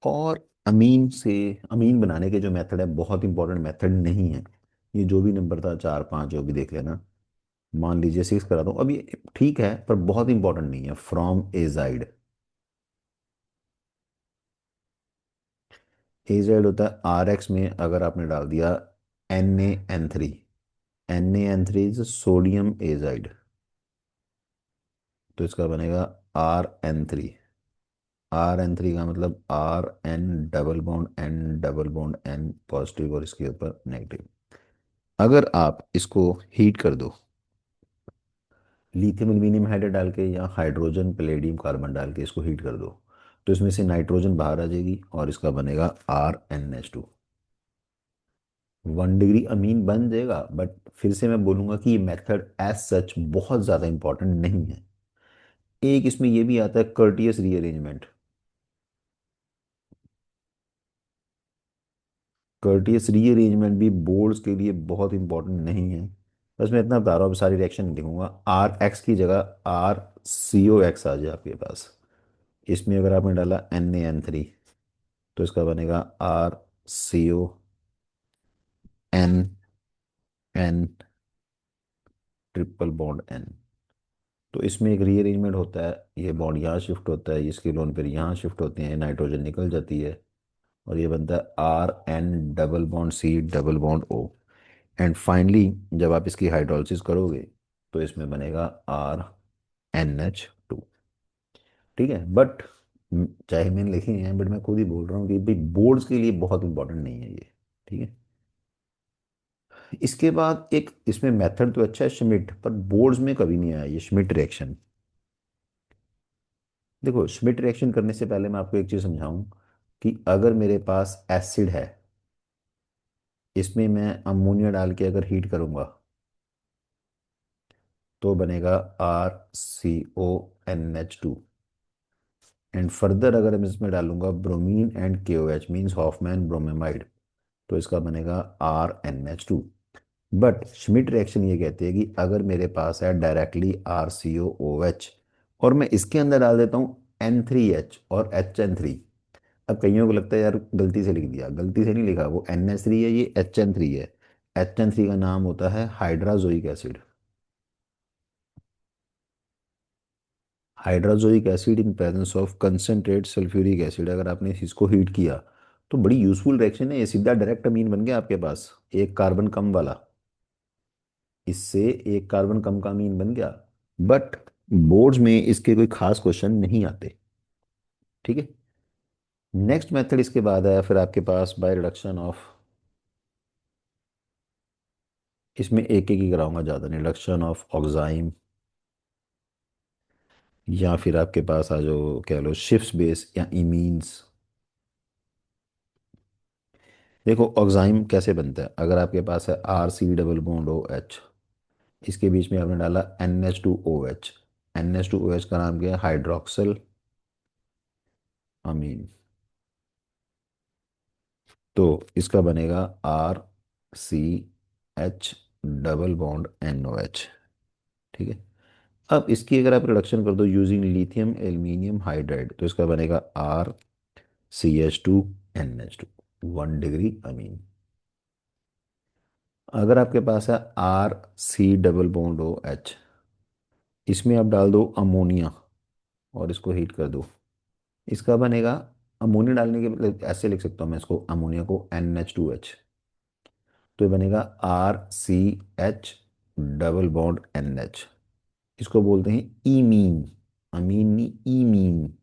और अमीन से, अमीन बनाने के जो मेथड है बहुत इंपॉर्टेंट मेथड नहीं है। ये जो भी नंबर था 4 5 जो भी देख लेना, मान लीजिए 6 करा दो, अब ये ठीक है पर बहुत इंपॉर्टेंट नहीं है। फ्रॉम एजाइड, एजाइड होता है RX में अगर आपने डाल दिया NaN3। NaN3 is sodium azide, तो इसका बनेगा RN3। RN3 का मतलब RN double bond N positive और इसके ऊपर नेगेटिव। अगर आप इसको हीट कर दो लिथियम एल्यूमिनियम हाइड्राइड डाल के या हाइड्रोजन पैलेडियम कार्बन डाल के इसको हीट कर दो, तो इसमें से नाइट्रोजन बाहर आ जाएगी और इसका बनेगा RnH2। 1 डिग्री अमीन बन जाएगा, बट फिर से मैं बोलूंगा कि ये मेथड एज सच बहुत ज़्यादा इंपॉर्टेंट नहीं है। एक इसमें ये भी आता है कर्टियस रीअरेंजमेंट। कर्टियस रीअरेंजमेंट भी बोर्ड्स के लिए बहुत इंपॉर्टेंट नहीं है। बस मैं इतना बता रहा हूँ, अब सारी रिएक्शन नहीं लिखूंगा। RX की जगह RCOX आ जाए आपके पास। इसमें अगर आपने डाला NaN3, तो इसका बनेगा RCONN ट्रिपल बॉन्ड N। तो इसमें एक रीअरेंजमेंट होता है, ये बॉन्ड यहाँ शिफ्ट होता है, इसके लोन फिर यहाँ शिफ्ट होते हैं, नाइट्रोजन निकल जाती है और ये बनता है RN double bond C double bond O। And finally जब आप इसकी हाइड्रोलिसिस करोगे तो इसमें बनेगा RnH2। ठीक है, बट चाहे मैंने लिखे हैं बट मैं खुद ही बोल रहा हूँ कि भाई बोर्ड्स के लिए बहुत इंपॉर्टेंट नहीं है ये। ठीक है। इसके बाद एक इसमें मेथड तो अच्छा है श्मिट, पर बोर्ड्स में कभी नहीं आया ये श्मिट रिएक्शन। देखो, श्मिट रिएक्शन करने से पहले मैं आपको एक चीज समझाऊं कि अगर मेरे पास एसिड है, इसमें मैं अमोनिया डाल के अगर हीट करूंगा तो बनेगा RCONH2। एंड फर्दर अगर मैं इसमें डालूंगा bromine and KOH means Hofmann bromamide, तो इसका बनेगा RnH2। बट श्मिट रिएक्शन ये कहती है कि अगर मेरे पास है डायरेक्टली RCOOH और मैं इसके अंदर डाल देता हूँ N3H और HN3। अब कईयों को लगता है यार गलती से लिख दिया, गलती से नहीं लिखा, वो NH3 है, ये HN3 है। HN3 का नाम होता है hydrazoic acid. Hydrazoic acid in presence of concentrate sulphuric acid, अगर आपने इसको हीट किया तो बड़ी यूजफुल रिएक्शन है ये, सीधा डायरेक्ट अमीन बन गया आपके पास, एक कार्बन कम वाला। इससे एक कार्बन कम का अमीन बन गया। बट बोर्ड्स में इसके कोई खास क्वेश्चन नहीं आते। ठीक है। नेक्स्ट मेथड इसके बाद आया फिर आपके पास बाय रिडक्शन ऑफ। इसमें एक एक ही कराऊंगा, ज़्यादा नहीं। रिडक्शन ऑफ ऑक्साइम, या फिर आपके पास आ जाओ कह लो शिफ्स बेस या इमीन्स। देखो ऑक्साइम कैसे बनता है, अगर आपके पास है RC डबल बॉन्ड OH, इसके बीच में आपने डाला NH2OH। NH2OH का नाम क्या है, हाइड्रोक्सिल अमीन। तो इसका बनेगा RCH डबल बॉन्ड NOH। ठीक है। अब इसकी अगर आप रिडक्शन कर दो यूजिंग लिथियम एल्यूमिनियम हाइड्राइड, तो इसका बनेगा RCH2NH2, 1 डिग्री अमीन। अगर आपके पास है RC डबल बॉन्ड OH, इसमें आप डाल दो अमोनिया और इसको हीट कर दो, इसका बनेगा अमोनिया डालने के मतलब ऐसे लिख सकता हूँ मैं इसको, अमोनिया को NH2H, तो ये बनेगा RCH डबल बॉन्ड NH। इसको बोलते हैं ईमीन। अमीन नहीं, ईमीन।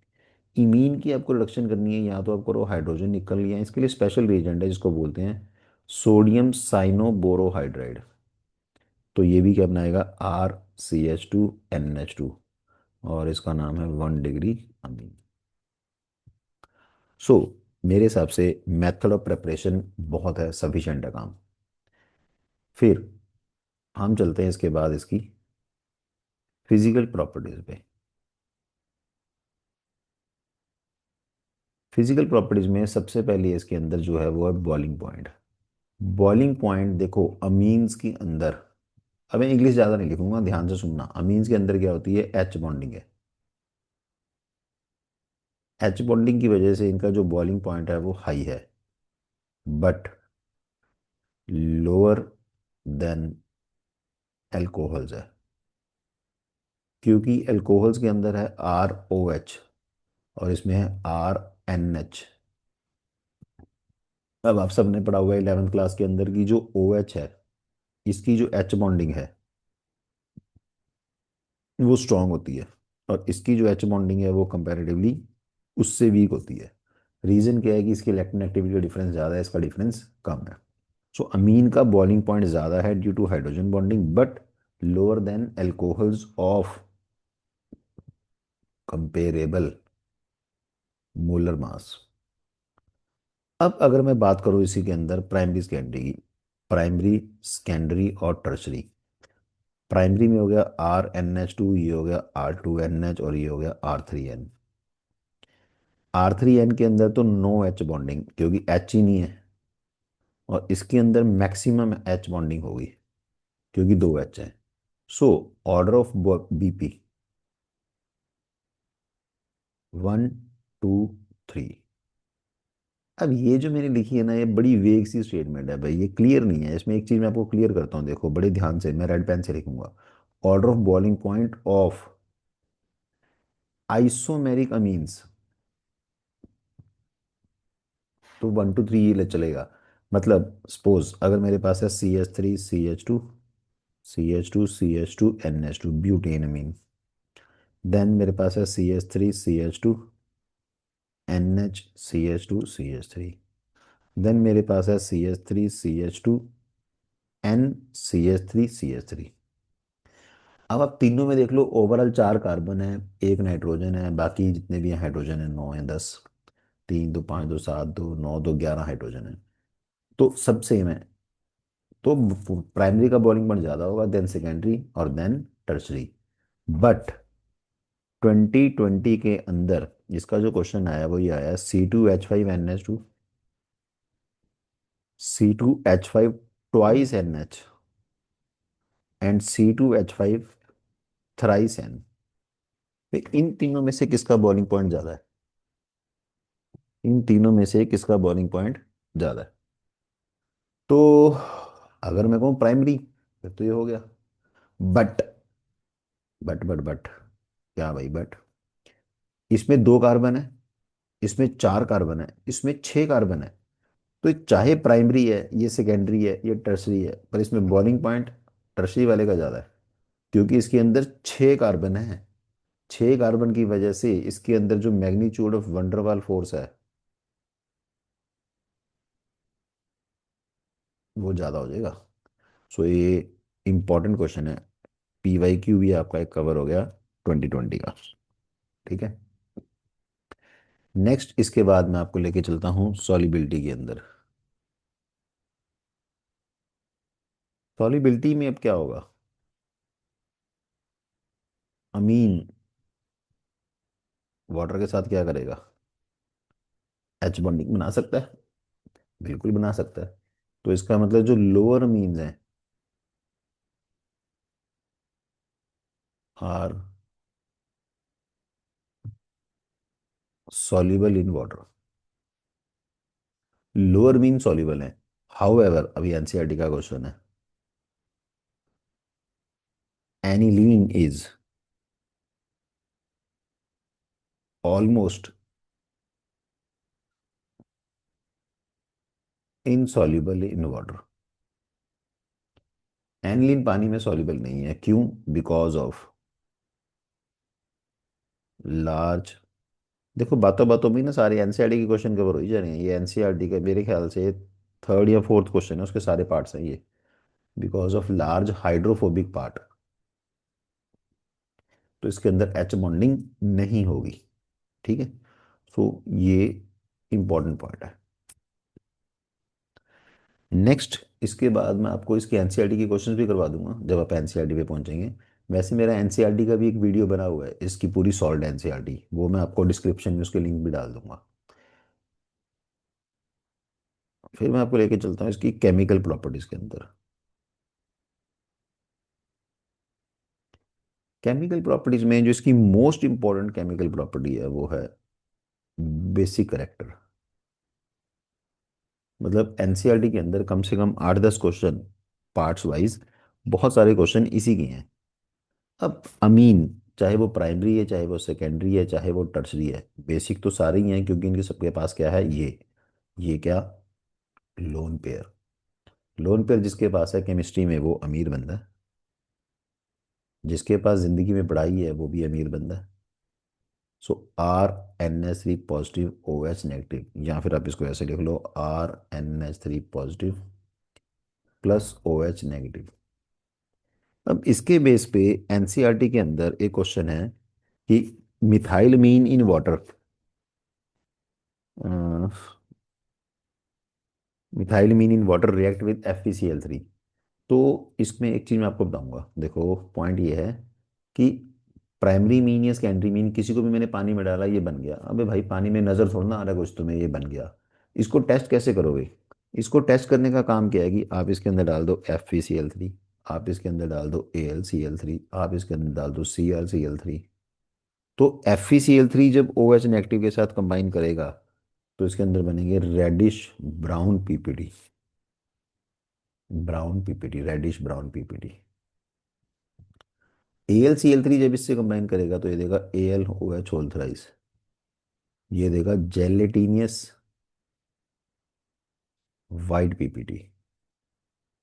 इमीन की आपको रिडक्शन करनी है, या तो आप करो हाइड्रोजन निकल लिया, इसके लिए स्पेशल रिएजेंट है जिसको बोलते हैं सोडियम साइनोबोरोहाइड्राइड। तो ये भी क्या बनाएगा, RCH2NH2, और इसका नाम है 1 डिग्री अमीन। सो मेरे हिसाब से मेथड ऑफ प्रिपरेशन बहुत है, सफिशिएंट है काम। फिर हम चलते हैं इसके बाद इसकी फिजिकल प्रॉपर्टीज पे। फिजिकल प्रॉपर्टीज में सबसे पहले इसके अंदर जो है वो है बॉइलिंग पॉइंट। बॉइलिंग पॉइंट देखो अमीन्स के अंदर, अब मैं इंग्लिश ज़्यादा नहीं लिखूंगा, ध्यान से सुनना। अमीन्स के अंदर क्या होती है, एच बॉन्डिंग है। एच बॉन्डिंग की वजह से इनका जो बॉइलिंग पॉइंट है वो हाई है, बट लोअर देन एल्कोहल्स है। क्योंकि एल्कोहल्स के अंदर है ROH और इसमें है RNH। अब आप सबने पढ़ा हुआ है 11th क्लास के अंदर की जो OH है, इसकी जो H बॉन्डिंग है वो स्ट्रांग होती है, और इसकी जो H बॉन्डिंग है वो कंपैरेटिवली उससे वीक होती है। रीजन क्या है कि इसकी इलेक्ट्रॉन एक्टिविटी का डिफरेंस ज़्यादा है, इसका डिफरेंस कम है। सो अमीन का बॉइलिंग पॉइंट ज़्यादा है due to hydrogen bonding, but lower than alcohols of comparable molar mass. अब अगर मैं बात करूँ इसी के अंदर प्राइमरी सेकेंडरी की, प्राइमरी सेकेंडरी और टर्शरी। प्राइमरी में हो गया RnH2, ये हो गया R2NH, और ये हो गया R3N। R3N के अंदर तो नो एच बॉन्डिंग, क्योंकि एच ही नहीं है, और इसके अंदर मैक्सिमम एच बॉन्डिंग होगी क्योंकि दो एच है। So order of BP 1 2 3। अब ये जो मैंने लिखी है ना, ये बड़ी वेग सी स्टेटमेंट है भाई, ये क्लियर नहीं है। इसमें एक चीज मैं आपको क्लियर करता हूँ, देखो बड़े ध्यान से, मैं रेड पेन से लिखूंगा। Order of boiling point of isomeric amines, तो 1 2 3 ये चलेगा। मतलब सपोज अगर मेरे पास है CH3 CH2 CH2 CH2 NH2 butane अमीन। देन मेरे पास है CH3 CH2 NH CH2 CH3। Then मेरे पास है CH3 CH2 NCH3 CH3। अब आप तीनों में देख लो, ओवरऑल 4 कार्बन है, एक नाइट्रोजन है, बाकी जितने भी हैं हाइड्रोजन है 9 है 10। 3 2 5 2 7 2 9 2 11 हाइड्रोजन है, तो सब सेम है। तो प्राइमरी का बॉइलिंग पॉइंट ज़्यादा होगा देन सेकेंडरी और देन टर्सरी। बट 2020 के अंदर इसका जो क्वेश्चन आया वो ये आया, C2H5NH2, C2H5 twice NH, and C2H5 thrice N। इन तीनों में से किसका बॉइलिंग पॉइंट ज़्यादा है? इन तीनों में से किसका बॉइलिंग पॉइंट ज़्यादा है? तो अगर मैं कहूँ प्राइमरी, फिर तो ये हो गया। बट बट क्या भाई बट, इसमें 2 कार्बन है, इसमें 4 कार्बन है, इसमें 6 कार्बन है। तो ये चाहे प्राइमरी है, ये सेकेंडरी है, ये टर्सरी है, पर इसमें बॉइलिंग पॉइंट टर्सरी वाले का ज़्यादा है, क्योंकि इसके अंदर 6 कार्बन है। 6 कार्बन की वजह से इसके अंदर जो मैग्नीट्यूड ऑफ वंडरवाल फोर्स है वो ज़्यादा हो जाएगा। सो ये इंपॉर्टेंट क्वेश्चन है। PYQ भी आपका एक कवर हो गया 2020 का। ठीक है। नेक्स्ट इसके बाद मैं आपको लेके चलता हूँ सॉलिबिलिटी के अंदर। सॉलिबिलिटी में अब क्या होगा? अमीन वाटर के साथ क्या करेगा? एच बॉन्डिंग बना सकता है, बिल्कुल बना सकता है। तो इसका मतलब जो लोअर अमीन्स हैं are soluble in water. Lower amine soluble है। हाउ एवर, अभी एनसीईआरटी का क्वेश्चन है, aniline is almost insoluble in water. Aniline पानी में सॉल्युबल नहीं है, क्यों? Because of large. देखो बातों बातों में ना सारे एनसीईआरटी के क्वेश्चन कवर हो ही जा रहे हैं। ये एनसीईआरटी का मेरे ख्याल से थर्ड या फोर्थ क्वेश्चन है, उसके सारे पार्ट्स हैं ये। Because of large hydrophobic part, तो इसके अंदर एच बॉन्डिंग नहीं होगी। ठीक है। सो ये इंपॉर्टेंट पॉइंट है। नेक्स्ट इसके बाद मैं आपको इसके एनसीईआरटी के क्वेश्चंस भी करवा दूंगा जब आप एनसीईआरटी पे पहुंचेंगे। वैसे मेरा एनसीईआरटी का भी एक वीडियो बना हुआ है, इसकी पूरी सॉल्व एनसीईआरटी, वो मैं आपको डिस्क्रिप्शन में उसके लिंक भी डाल दूंगा। फिर मैं आपको लेके चलता हूँ इसकी केमिकल प्रॉपर्टीज के अंदर। केमिकल प्रॉपर्टीज में जो इसकी मोस्ट इंपॉर्टेंट केमिकल प्रॉपर्टी है वो है बेसिक करेक्टर। मतलब एनसीईआरटी के अंदर कम से कम 8 10 क्वेश्चन पार्ट्स वाइज, बहुत सारे क्वेश्चन इसी के हैं। अब अमीन, चाहे वो प्राइमरी है, चाहे वो सेकेंडरी है, चाहे वो टर्सरी है, बेसिक तो सारे ही हैं, क्योंकि इनके सबके पास क्या है, ये क्या, लोन पेयर। लोन पेयर जिसके पास है केमिस्ट्री में वो अमीर बंदा है, जिसके पास जिंदगी में पढ़ाई है वो भी अमीर बंदा है। सो R NH3 positive OH negative, या फिर आप इसको ऐसे लिख लो R NH3 positive plus OH negative. अब इसके बेस पे एनसीईआरटी के अंदर एक क्वेश्चन है कि methyl amine in water, methyl amine in water react with FeCl3। तो इसमें एक चीज मैं आपको बताऊंगा, देखो पॉइंट ये है कि प्राइमरी मीन या सेकेंडरी मीन, किसी को भी मैंने पानी में डाला ये बन गया, अबे भाई पानी में नजर थोड़ा ना आ रहा है कुछ तुम्हें, ये बन गया। इसको टेस्ट कैसे करोगे? इसको टेस्ट करने का काम क्या है कि आप इसके अंदर डाल दो FeCl3, आप इसके अंदर डाल दो AlCl3, आप इसके अंदर डाल दो CrCl3। तो FeCl3 जब OH नेगेटिव के साथ कंबाइन करेगा तो इसके अंदर बनेंगे reddish brown PPT, brown PPT, reddish brown PPT. AlCl3 जब इससे कंबाइन करेगा तो ये देगा AlOH होल थ्राइस, ये देगा जेलेटिनियस वाइट पीपीटी।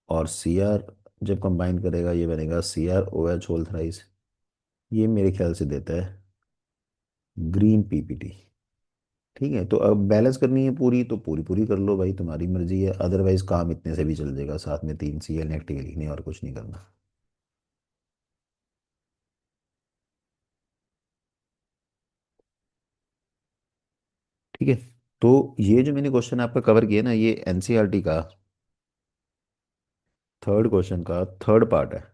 और Cr जब कंबाइन करेगा ये बनेगा CrOH होल थ्राइस, ये मेरे ख्याल से देता है ग्रीन पीपीटी। ठीक है, तो अब बैलेंस करनी है पूरी तो पूरी पूरी कर लो भाई, तुम्हारी मर्जी है, अदरवाइज काम इतने से भी चल जाएगा, साथ में 3 Cl नेगेटिव लिखने और कुछ नहीं करना। ठीक है, तो ये जो मैंने क्वेश्चन आपका कवर किया ना, ये एनसीईआरटी का थर्ड क्वेश्चन का थर्ड पार्ट है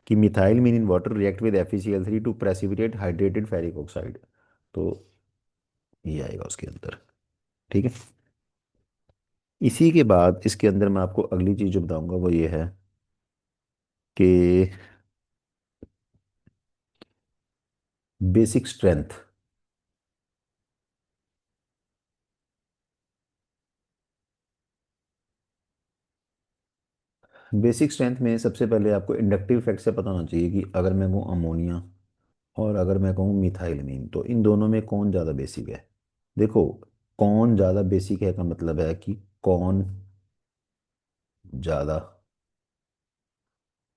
कि methyl amine in water react with FeCl3 to precipitate hydrated ferric oxide. तो ये आएगा उसके अंदर। ठीक है, इसी के बाद इसके अंदर मैं आपको अगली चीज जो बताऊंगा वो ये है कि बेसिक स्ट्रेंथ। बेसिक स्ट्रेंथ में सबसे पहले आपको इंडक्टिव फैक्ट से पता होना चाहिए कि अगर मैं कहूँ अमोनिया और अगर मैं कहूँ मिथाइलमीन, तो इन दोनों में कौन ज़्यादा बेसिक है। देखो, कौन ज़्यादा बेसिक है का मतलब है कि कौन ज़्यादा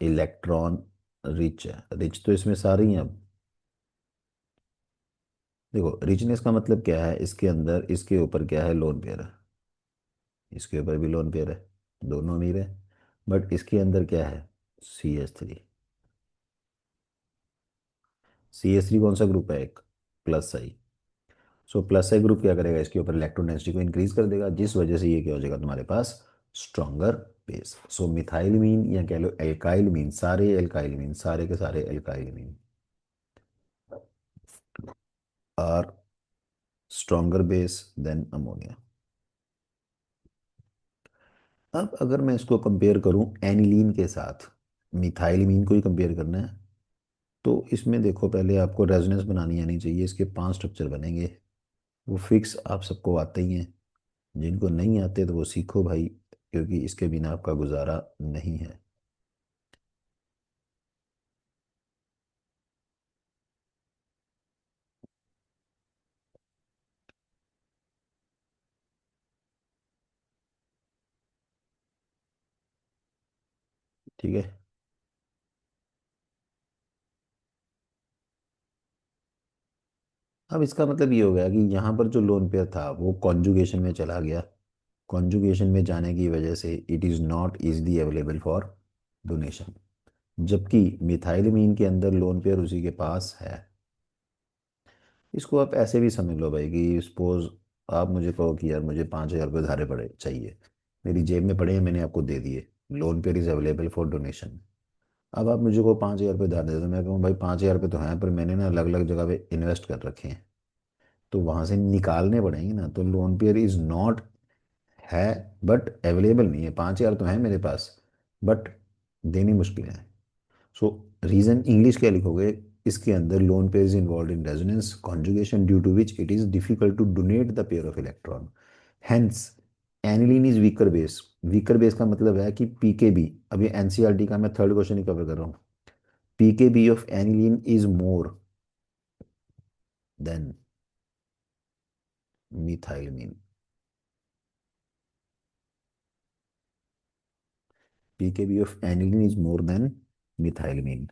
इलेक्ट्रॉन रिच है। रिच तो इसमें सारे ही हैं। अब देखो, रिचनेस का मतलब क्या है, इसके अंदर इसके ऊपर क्या है, लोन पेयर है, इसके ऊपर भी लोन पेयर है, दोनों अमीर है। बट इसके अंदर क्या है, CH3। CH3 कौन सा ग्रुप है, एक plus I. So plus I group क्या करेगा, इसके ऊपर इलेक्ट्रॉन डेंसिटी को इंक्रीज कर देगा, जिस वजह से ये क्या हो जाएगा तुम्हारे पास, stronger base. So methyl amine या कह लो एल्काइल मीन, सारे एल्काइल मीन, सारे के सारे alkyl amine are stronger base than ammonia. अब अगर मैं इसको कंपेयर करूं एनिलीन के साथ, मिथाइलमीन को ही कंपेयर करना है, तो इसमें देखो पहले आपको रेजोनेंस बनानी आनी चाहिए, इसके 5 स्ट्रक्चर बनेंगे। वो फिक्स आप सबको आते ही हैं, जिनको नहीं आते तो वो सीखो भाई, क्योंकि इसके बिना आपका गुजारा नहीं है। ठीक है, अब इसका मतलब ये हो गया कि यहाँ पर जो लोन पेयर था वो कॉन्जुगेशन में चला गया, कॉन्जुगेशन में जाने की वजह से it is not easily available for donation. जबकि मिथाइलमीन के अंदर लोन पेयर उसी के पास है। इसको आप ऐसे भी समझ लो भाई कि सपोज आप मुझे कहो कि यार मुझे 5,000 रुपये उधारे पड़े चाहिए, मेरी जेब में पड़े हैं, मैंने आपको दे दिए, lone pair is available for donation. अब आप मुझे को 5,000 रुपये उधार दे दो, मैं कहूँ भाई 5,000 रुपये तो हैं पर मैंने ना अलग अलग जगह पे इन्वेस्ट कर रखे हैं, तो वहां से निकालने पड़ेंगे ना, तो लोन पेयर इज नॉट है, बट अवेलेबल नहीं है। 5,000 तो है मेरे पास, बट देनी मुश्किल है। सो रीजन इंग्लिश क्या लिखोगे, इसके अंदर lone pair is involve in resonance conjugation due to which it is difficult to donate the pair of electron. Hence aniline is weaker base. Weaker base का मतलब है कि पीकेबी, अभी एनसीईआरटी का मैं थर्ड क्वेश्चन ही कवर कर रहा हूँ, pKb of aniline is more than methylamine. pKb of aniline is more than methylamine.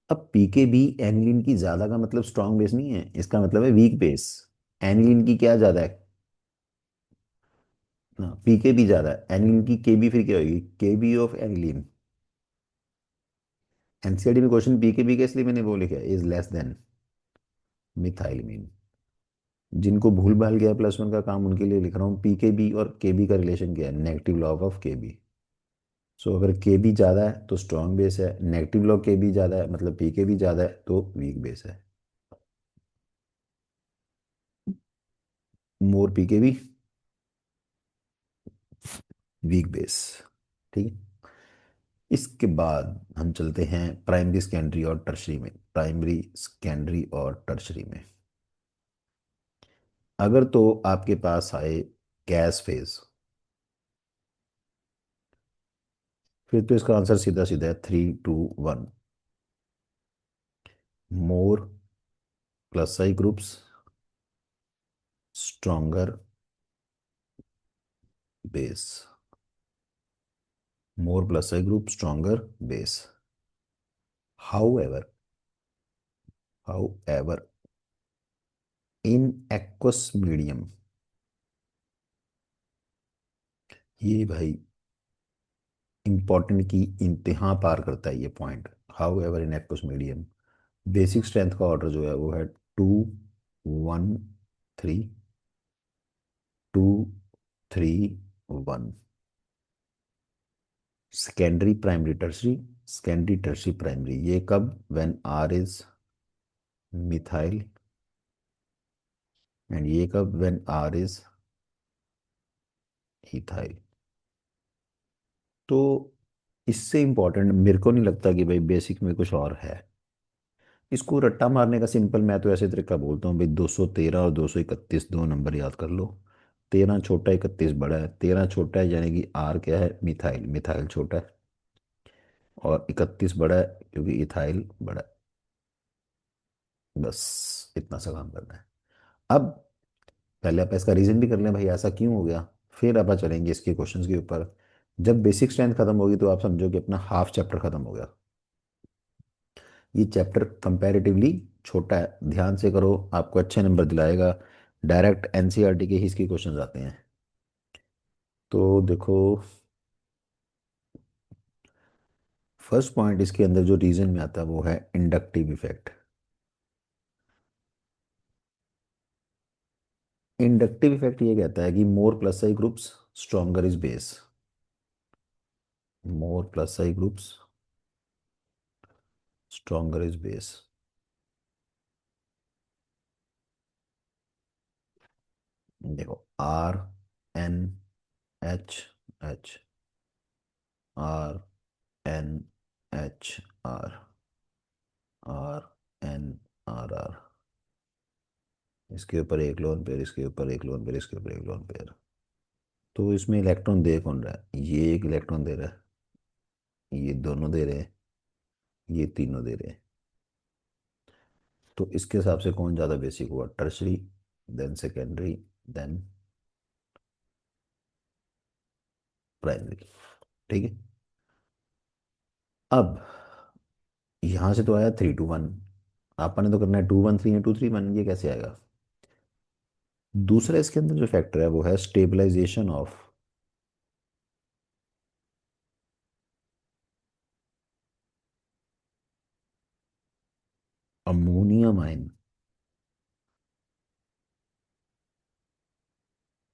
अब पीकेबी एनिलीन की ज्यादा का मतलब स्ट्रॉन्ग बेस नहीं है, इसका मतलब है वीक बेस। एनिलीन की क्या ज्यादा है ना, पीकेबी ज्यादा है, एनिलीन की केबी फिर क्या होगी, केबी ऑफ एनिलीन। एनसीईआरटी में क्वेश्चन पीकेबी का इसलिए मैंने वो लिखा है, इज लेस देन मिथाइलमीन। जिनको भूल भाल गया +1 का काम उनके लिए लिख रहा हूँ, पीकेबी और केबी का रिलेशन क्या है, नेगेटिव लॉग ऑफ केबी। सो अगर केबी ज़्यादा है तो स्ट्रॉन्ग बेस है, नेगेटिव लॉग केबी ज़्यादा है मतलब पीकेबी ज़्यादा है तो वीक बेस है। मोर पीकेबी, वीक बेस। ठीक है। इसके बाद हम चलते हैं प्राइमरी सेकेंडरी और टर्शरी में। प्राइमरी सेकेंडरी और टर्शरी में अगर तो आपके पास आए गैस फेज, फिर तो इसका आंसर सीधा सीधा है 3 2 1। More plus I groups stronger base. More plus I group stronger base. However in aqueous medium, ये भाई इंपॉर्टेंट की इंतहा पार करता है ये point. However in aqueous medium basic strength का ऑर्डर जो है वो है 2 1 3, 2 3 1। Secondary primary tertiary, secondary tertiary primary, ये कब, when R is methyl, and ये कब, व्हेन आर इज इथाइल। तो इससे इंपॉर्टेंट मेरे को नहीं लगता कि भाई बेसिक में कुछ और है। इसको रट्टा मारने का सिंपल मैं तो ऐसे तरीका बोलता हूँ भाई, 213 और 231 दो नंबर याद कर लो। 13 छोटा 31 बड़ा है, 13 छोटा है यानी कि आर क्या है, मिथाइल, मिथाइल छोटा है। और 31 बड़ा है क्योंकि इथाइल बड़ा है। बस इतना सा काम करना है। अब पहले आप इसका रीजन भी कर लें भाई ऐसा क्यों हो गया, फिर आप चलेंगे इसके क्वेश्चंस के ऊपर। जब बेसिक स्ट्रेंथ खत्म होगी तो आप समझो कि अपना हाफ चैप्टर खत्म हो गया। ये चैप्टर कंपैरेटिवली छोटा है, ध्यान से करो आपको अच्छे नंबर दिलाएगा। डायरेक्ट एनसीईआरटी के ही इसके क्वेश्चंस आते हैं। तो देखो, फर्स्ट पॉइंट इसके अंदर जो रीजन में आता है वो है इंडक्टिव इफेक्ट। इंडक्टिव इफेक्ट ये कहता है कि more plus I groups stronger is base. More plus I groups stronger is base. देखो, RNH, RNHR, RNRR, इसके ऊपर एक लोन पेयर, इसके ऊपर एक लोन पेयर, इसके ऊपर एक लोन पेयर। तो इसमें इलेक्ट्रॉन दे कौन रहा है, ये एक इलेक्ट्रॉन दे रहा है, ये दोनों दे रहे हैं, ये तीनों दे रहे हैं। तो इसके हिसाब से कौन ज़्यादा बेसिक हुआ, tertiary, then secondary, then primary. ठीक है। अब यहां से तो आया 3 2 1, आपने तो करना है 2 1 3 या 2 3 1, ये कैसे आएगा। दूसरा इसके अंदर जो फैक्टर है वो है stabilization of ammonium ion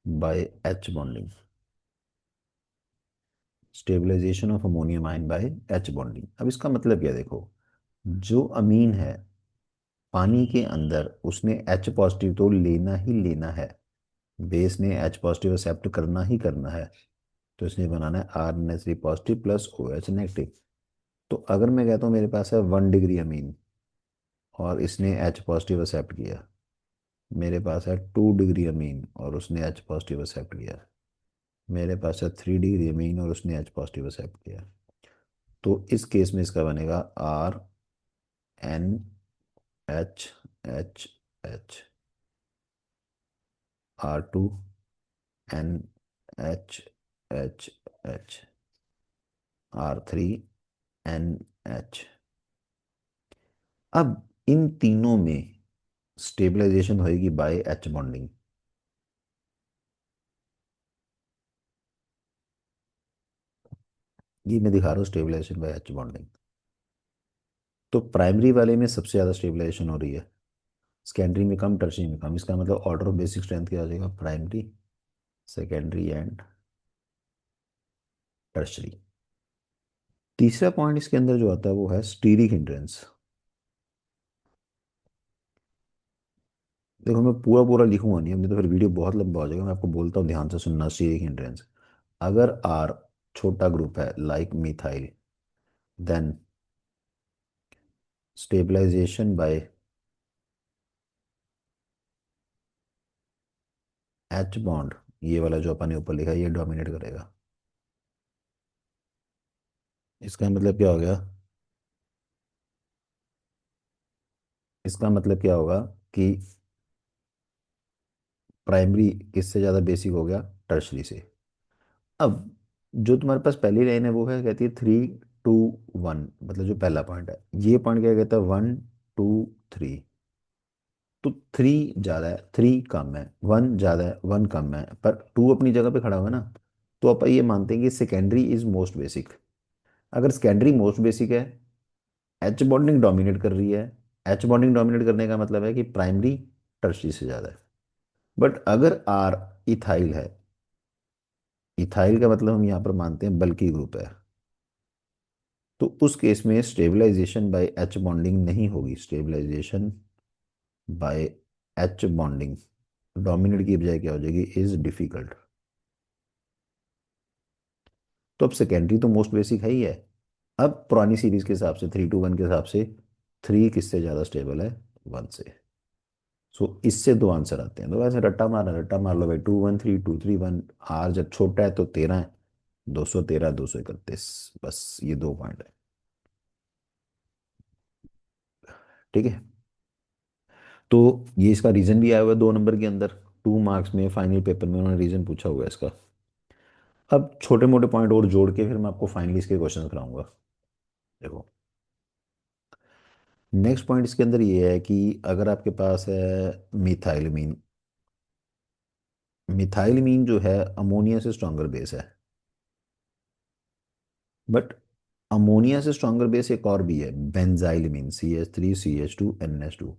by H bonding. Stabilization of ammonium ion by H bonding. अब इसका मतलब क्या है, देखो, जो अमीन है पानी के अंदर उसने एच पॉजिटिव तो लेना ही लेना है, बेस ने एच पॉजिटिव एक्सेप्ट करना ही करना है। तो इसने बनाना है RNH3 positive plus OH negative. तो अगर मैं कहता हूँ मेरे पास है 1 डिग्री अमीन और इसने एच पॉजिटिव एक्सेप्ट किया, मेरे पास है 2 डिग्री अमीन और उसने एच पॉजिटिव एक्सेप्ट किया, मेरे पास है 3 डिग्री अमीन और उसने एच पॉजिटिव एक्सेप्ट किया। तो इस केस में इसका बनेगा RNHHH, R2NHHH, R3NH। अब इन तीनों में स्टेबलाइजेशन होएगी बाय एच बॉन्डिंग। ये मैं दिखा रहा हूँ स्टेबलाइजेशन बाय एच बॉन्डिंग। तो प्राइमरी वाले में सबसे ज़्यादा स्टेबलाइजेशन हो रही है, सेकेंडरी में कम, टर्शियरी में कम। इसका मतलब ऑर्डर ऑफ बेसिक स्ट्रेंथ क्या हो जाएगा, प्राइमरी, सेकेंडरी एंड टर्शियरी। तीसरा पॉइंट इसके अंदर जो आता है वो है स्टीरिक हिंड्रेंस। देखो मैं पूरा पूरा लिखूंगा नहीं, हमने तो फिर वीडियो बहुत लंबा हो जाएगा। मैं आपको बोलता हूँ ध्यान से सुनना। स्टीरिक हिंड्रेंस, अगर आर छोटा ग्रुप है like methyl, then stabilization by H bond, ये वाला जो अपन ने ऊपर लिखा है ये डोमिनेट करेगा। इसका मतलब क्या हो गया, इसका मतलब क्या होगा कि प्राइमरी किससे ज़्यादा बेसिक हो गया, टर्शरी से। अब जो तुम्हारे पास पहली लाइन है वो है, कहती है 3 2 1, मतलब जो पहला पॉइंट है, ये पॉइंट क्या कहता है, 1 2 3। तो 3 ज़्यादा है, 3 कम है, 1 ज़्यादा है, 1 कम है, पर 2 अपनी जगह पे खड़ा हुआ है ना। तो अपन ये मानते हैं कि सेकेंडरी इज मोस्ट बेसिक। अगर सेकेंडरी मोस्ट बेसिक है, एच बॉन्डिंग डोमिनेट कर रही है, एच बॉन्डिंग डोमिनेट करने का मतलब है कि प्राइमरी टर्शरी से ज़्यादा है। बट अगर आर इथाइल है, इथाइल का मतलब हम यहाँ पर मानते हैं बल्कि ग्रुप है, तो उस केस में स्टेबलाइजेशन बाय एच बॉन्डिंग नहीं होगी। Stabilization by H bonding dominate की बजाय क्या हो जाएगी, इज डिफिकल्ट। तो अब सेकेंडरी तो मोस्ट बेसिक है ही है। अब पुरानी सीरीज के हिसाब से, 3 2 1 के हिसाब से, 3 किससे ज़्यादा स्टेबल है, 1 से। सो इससे दो आंसर आते हैं। तो वैसे रट्टा मारना, रट्टा मार लो भाई, 2 1 3 2 3 1। आर जब छोटा है तो 13 है, 213 231, बस ये दो पॉइंट है। ठीक है। तो ये इसका रीजन भी आया हुआ है 2 नंबर के अंदर, 2 मार्क्स में फाइनल पेपर में उन्होंने रीजन पूछा हुआ है इसका। अब छोटे मोटे पॉइंट और जोड़ के फिर मैं आपको फाइनली इसके क्वेश्चन कराऊंगा। देखो, नेक्स्ट पॉइंट इसके अंदर ये है कि अगर आपके पास है मिथाइलमीन, मिथाइलमीन जो है अमोनिया से स्ट्रॉन्गर बेस है। बट अमोनिया से स्ट्रॉन्गर बेस एक और भी है, बेंजाइलमीन, CH3CH2NH2।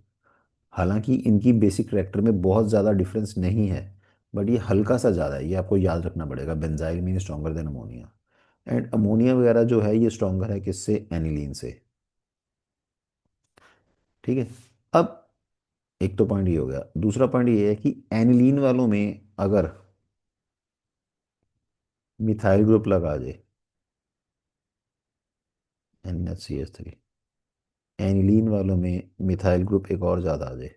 हालांकि इनकी बेसिक करैक्टर में बहुत ज़्यादा डिफरेंस नहीं है, बट ये हल्का सा ज़्यादा है, ये आपको याद रखना पड़ेगा। Benzylamine stronger than ammonia. And ammonia वगैरह जो है ये स्ट्रॉन्गर है किससे, एनिलीन से। ठीक है। अब एक तो पॉइंट ये हो गया, दूसरा पॉइंट ये है कि एनिलीन वालों में अगर मिथाइल ग्रुप लगा जाए, NH3, एनिलीन वालों में मिथाइल ग्रुप एक और ज़्यादा आ जाए,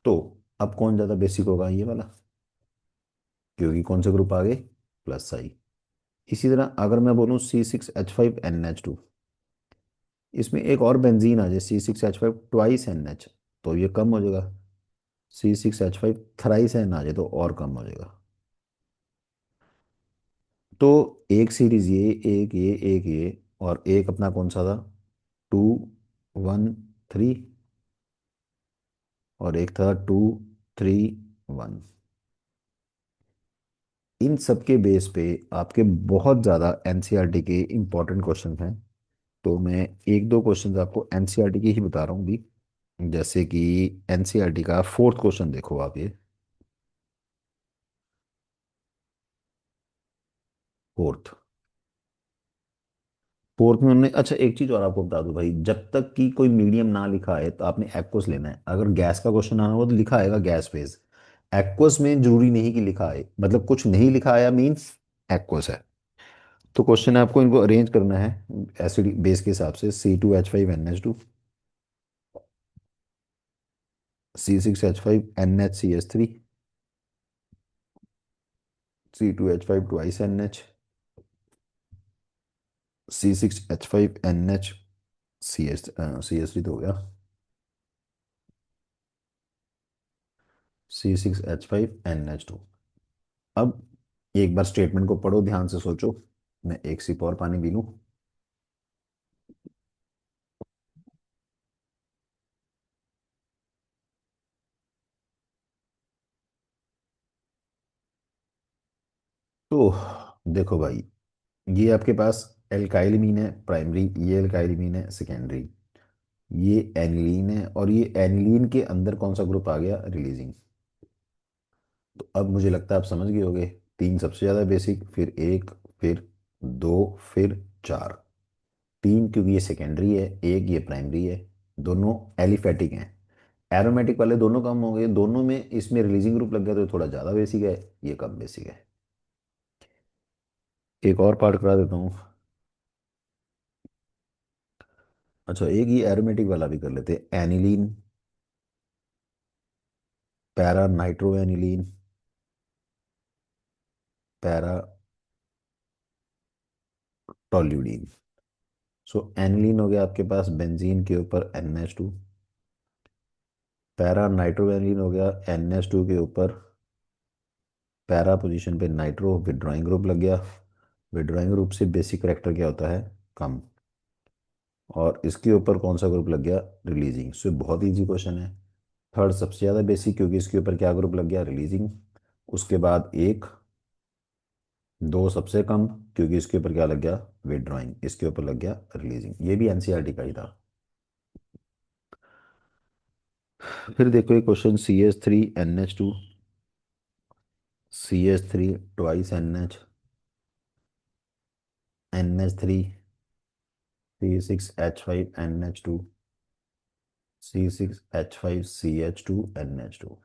तो अब कौन ज़्यादा बेसिक होगा, ये वाला, क्योंकि कौन से ग्रुप आ गए, प्लस आई। इसी तरह अगर मैं बोलूँ C6H5NH2, इसमें एक और बेंजीन आ जाए, C6H5 2NH, तो ये कम हो जाएगा। C6H5 थ्राइस N आ जाए तो और कम हो जाएगा। तो एक सीरीज ये, एक ये, एक ये, और एक अपना कौन सा था, 2 1 3, और एक था 2 3 1। इन सब के बेस पे आपके बहुत ज़्यादा एनसीईआरटी के इम्पोर्टेंट क्वेश्चन हैं। तो मैं एक दो क्वेश्चन आपको एनसीईआरटी के ही बता रहा हूँ भी। जैसे कि एनसीईआरटी का फोर्थ क्वेश्चन देखो आप, ये फोर्थ, फोर्थ में उन्होंने, अच्छा एक चीज और आपको बता दूं भाई, जब तक कि कोई मीडियम ना लिखा है तो आपने एक्वस लेना है। अगर गैस का क्वेश्चन आना हो तो लिखा आएगा गैस फेज। एक्वस में जरूरी नहीं कि लिखा आए, मतलब कुछ नहीं लिखा आया मीन्स एक्वस है। तो क्वेश्चन है आपको इनको अरेंज करना है एसिड बेस के हिसाब से, C2H5NH2, C6H5NHCH3, C2H5 2NH, C6H5NH CH3 तो हो गया, C6H5NH2। अब एक बार स्टेटमेंट को पढ़ो, ध्यान से सोचो। मैं एक सिप और पानी पी लूं। तो देखो भाई, ये आपके पास एल्काइल मीन है प्राइमरी, ये एल्काइल मीन है सेकेंडरी, ये एनिलीन है, और ये एनिलीन के अंदर कौन सा ग्रुप आ गया, रिलीजिंग। तो अब मुझे लगता है आप समझ गए होगे। तीन सबसे ज्यादा बेसिक, फिर एक, फिर दो, फिर चार। तीन क्योंकि ये सेकेंडरी है, एक ये प्राइमरी है, दोनों एलिफेटिक हैं। एरोमेटिक वाले दोनों कम हो गए, दोनों में इसमें रिलीजिंग ग्रुप लग गया तो थोड़ा ज्यादा बेसिक है, ये कम बेसिक है। एक और पार्ट करा देता हूँ। अच्छा, एक ये एरोमेटिक वाला भी कर लेते हैं, aniline, para nitro aniline, para toluidine. So aniline हो गया आपके पास बेंजीन के ऊपर NH2, पैरा नाइट्रो एनिलीन हो गया NH2 के ऊपर पैरा पोजीशन पे नाइट्रो, विड्रॉइंग ग्रुप लग गया। विड्रॉइंग ग्रुप से बेसिक करेक्टर क्या होता है, कम। और इसके ऊपर कौन सा ग्रुप लग गया, रिलीजिंग। सो बहुत इजी क्वेश्चन है। थर्ड सबसे ज़्यादा बेसिक क्योंकि इसके ऊपर क्या ग्रुप लग गया, रिलीजिंग। उसके बाद एक, दो सबसे कम क्योंकि इसके ऊपर क्या लग गया, विड्रॉइंग, इसके ऊपर लग गया रिलीजिंग। ये भी एनसीईआरटी का ही था। फिर देखो ये question, CH3NH2, CH3 twice NH, NH3, C6H5NH2, C6H5CH2NH2।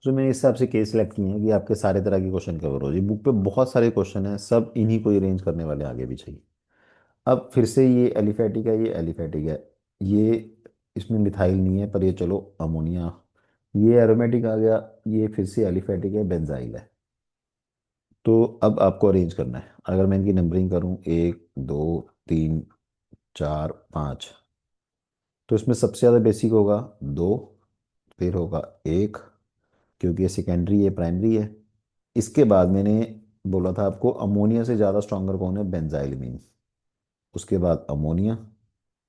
जो मेरे हिसाब से केस सिलेक्ट किए हैं कि आपके सारे तरह के क्वेश्चन कवर हो जाए। बुक पे बहुत सारे क्वेश्चन हैं, सब इन्हीं को अरेंज करने वाले आगे भी चाहिए। अब फिर से ये एलिफेटिक है, ये एलिफेटिक है, ये इसमें मिथाइल नहीं है पर ये चलो अमोनिया। ये एरोमेटिक आ गया, ये फिर से एलिफेटिक है, बेंजाइल है। तो अब आपको अरेंज करना है। अगर मैं इनकी नंबरिंग करूं, एक, दो, तीन, चार, पाँच, तो इसमें सबसे ज़्यादा बेसिक होगा दो, फिर होगा एक क्योंकि ये सेकेंडरी है, प्राइमरी है। इसके बाद मैंने बोला था आपको अमोनिया से ज़्यादा स्ट्रॉन्गर कौन है, बेंजाइलमीन। उसके बाद अमोनिया,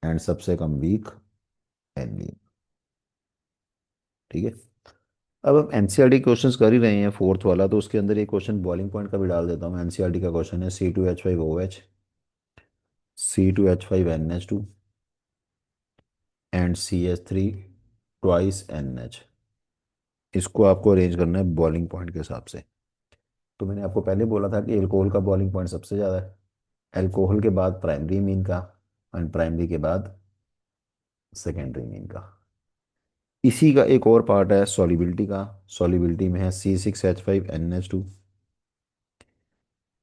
एंड सबसे कम वीक एनलीन। ठीक है। अब हम एनसीईआरटी क्वेश्चंस कर ही रहे हैं, फोर्थ वाला, तो उसके अंदर एक क्वेश्चन बॉइलिंग पॉइंट का भी डाल देता हूँ। एनसीईआरटी का क्वेश्चन है C2H5OH, C2H5NH2 and CH3 twice NH। इसको आपको अरेंज करना है बॉइलिंग पॉइंट के हिसाब से। तो मैंने आपको पहले बोला था कि एल्कोहल का बॉइलिंग पॉइंट सबसे ज़्यादा है, एल्कोहल के बाद प्राइमरी मीन का, एंड प्राइमरी के बाद सेकेंडरी मीन का। इसी का एक और पार्ट है सॉलिबिलिटी का। सॉलिबिलिटी में है C6H5NH2,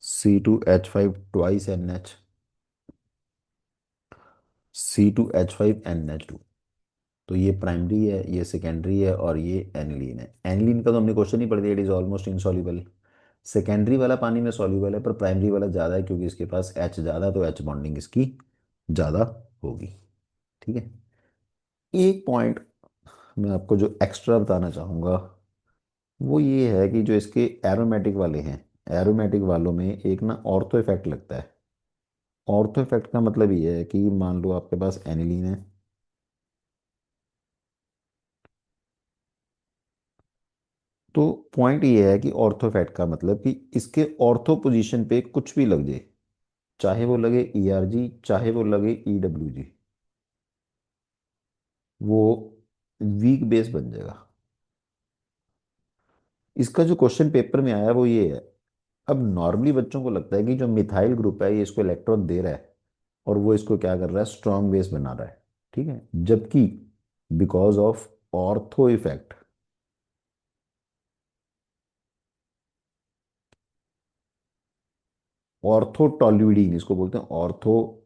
C2H5 twice NH, C2H5NH2। तो ये प्राइमरी है, ये सेकेंडरी है, और ये एनिलीन है। एनिलीन का तो हमने क्वेश्चन ही पढ़ दिया, it is almost insoluble. Secondary वाला पानी में सॉल्युबल है पर प्राइमरी वाला ज़्यादा है क्योंकि इसके पास H ज़्यादा है, तो H बॉन्डिंग इसकी ज़्यादा होगी। ठीक है। एक पॉइंट मैं आपको जो एक्स्ट्रा बताना चाहूँगा वो ये है कि जो इसके एरोमेटिक वाले हैं, एरोमेटिक वालों में एक ना ऑर्थो इफेक्ट लगता है। ऑर्थो इफेक्ट का मतलब ये है कि मान लो आपके पास एनिलीन है, तो पॉइंट ये है कि ऑर्थो इफेक्ट का मतलब कि इसके ऑर्थो पोजीशन पे कुछ भी लग जाए, चाहे वो लगे ERG, चाहे वो लगे EWG, वो वीक बेस बन जाएगा। इसका जो क्वेश्चन पेपर में आया वो ये है। अब नॉर्मली बच्चों को लगता है कि जो मिथाइल ग्रुप है ये इसको इलेक्ट्रॉन दे रहा है और वो इसको क्या कर रहा है, स्ट्रॉन्ग बेस बना रहा है। ठीक है, जबकि because of ortho effect, ortho toluidine इसको बोलते हैं, ऑर्थो।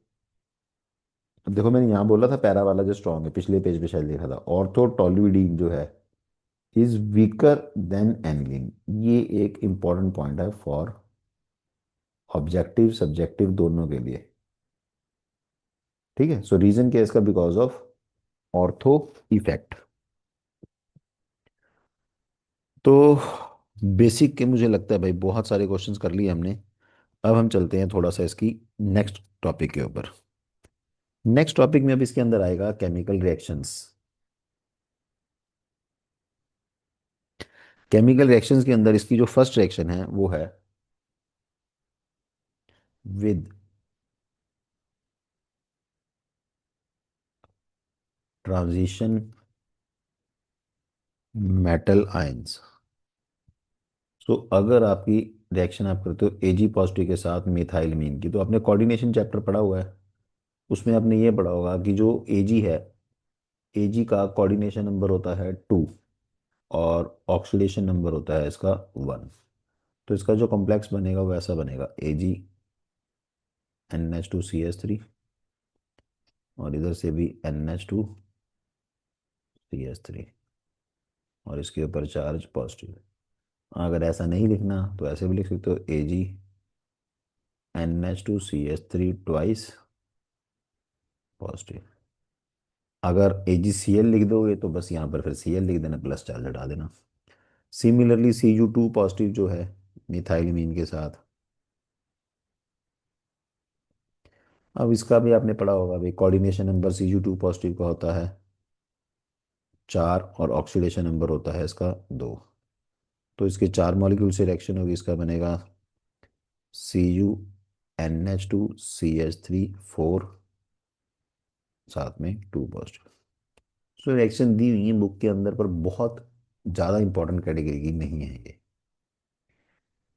देखो मैंने यहाँ बोला था पैरा वाला जो स्ट्रॉन्ग है, पिछले पेज पे शायद लिखा था, ऑर्थो टॉल्यूडीन जो है इज वीकर देन एनिलीन। ये एक इंपॉर्टेंट पॉइंट है फॉर ऑब्जेक्टिव सब्जेक्टिव दोनों के लिए। ठीक है। सो रीजन क्या है इसका, बिकॉज ऑफ ऑर्थो इफेक्ट। तो बेसिक के मुझे लगता है भाई बहुत सारे क्वेश्चंस कर लिए हमने। अब हम चलते हैं थोड़ा सा इसकी नेक्स्ट टॉपिक के ऊपर। नेक्स्ट टॉपिक में अब इसके अंदर आएगा केमिकल रिएक्शंस। केमिकल रिएक्शंस के अंदर इसकी जो फर्स्ट रिएक्शन है वो है विद ट्रांजिशन मेटल आयंस। सो अगर आपकी रिएक्शन आप करते हो एजी पॉजिटिव के साथ मिथाइलमीन की, तो आपने कोऑर्डिनेशन चैप्टर पढ़ा हुआ है, उसमें आपने ये पढ़ा होगा कि जो एजी है, एजी का कोऑर्डिनेशन नंबर होता है 2 और ऑक्सीडेशन नंबर होता है इसका 1। तो इसका जो कॉम्प्लेक्स बनेगा वो ऐसा बनेगा AgNH2CH3, और इधर से भी NH2CH3, और इसके ऊपर चार्ज पॉजिटिव। अगर ऐसा नहीं लिखना तो ऐसे भी लिख सकते हो AgNH2CH3 ट्वाइस पॉजिटिव। अगर AgCl लिख दोगे तो बस यहाँ पर फिर Cl लिख देना, प्लस चार्ज हटा देना। सिमिलरली Cu2 पॉजिटिव जो है मिथाइलमीन के साथ, अब इसका भी आपने पढ़ा होगा भाई, कोऑर्डिनेशन नंबर Cu2 पॉजिटिव का होता है 4 और ऑक्सीडेशन नंबर होता है इसका 2। तो इसके 4 मॉलिक्यूल से रिएक्शन होगी, इसका बनेगा CuNH2CH3 4, साथ में 2 पॉजिटिव। सो रिएक्शन दी हुई है बुक के अंदर, पर बहुत ज़्यादा इंपॉर्टेंट कैटेगरी की नहीं है ये।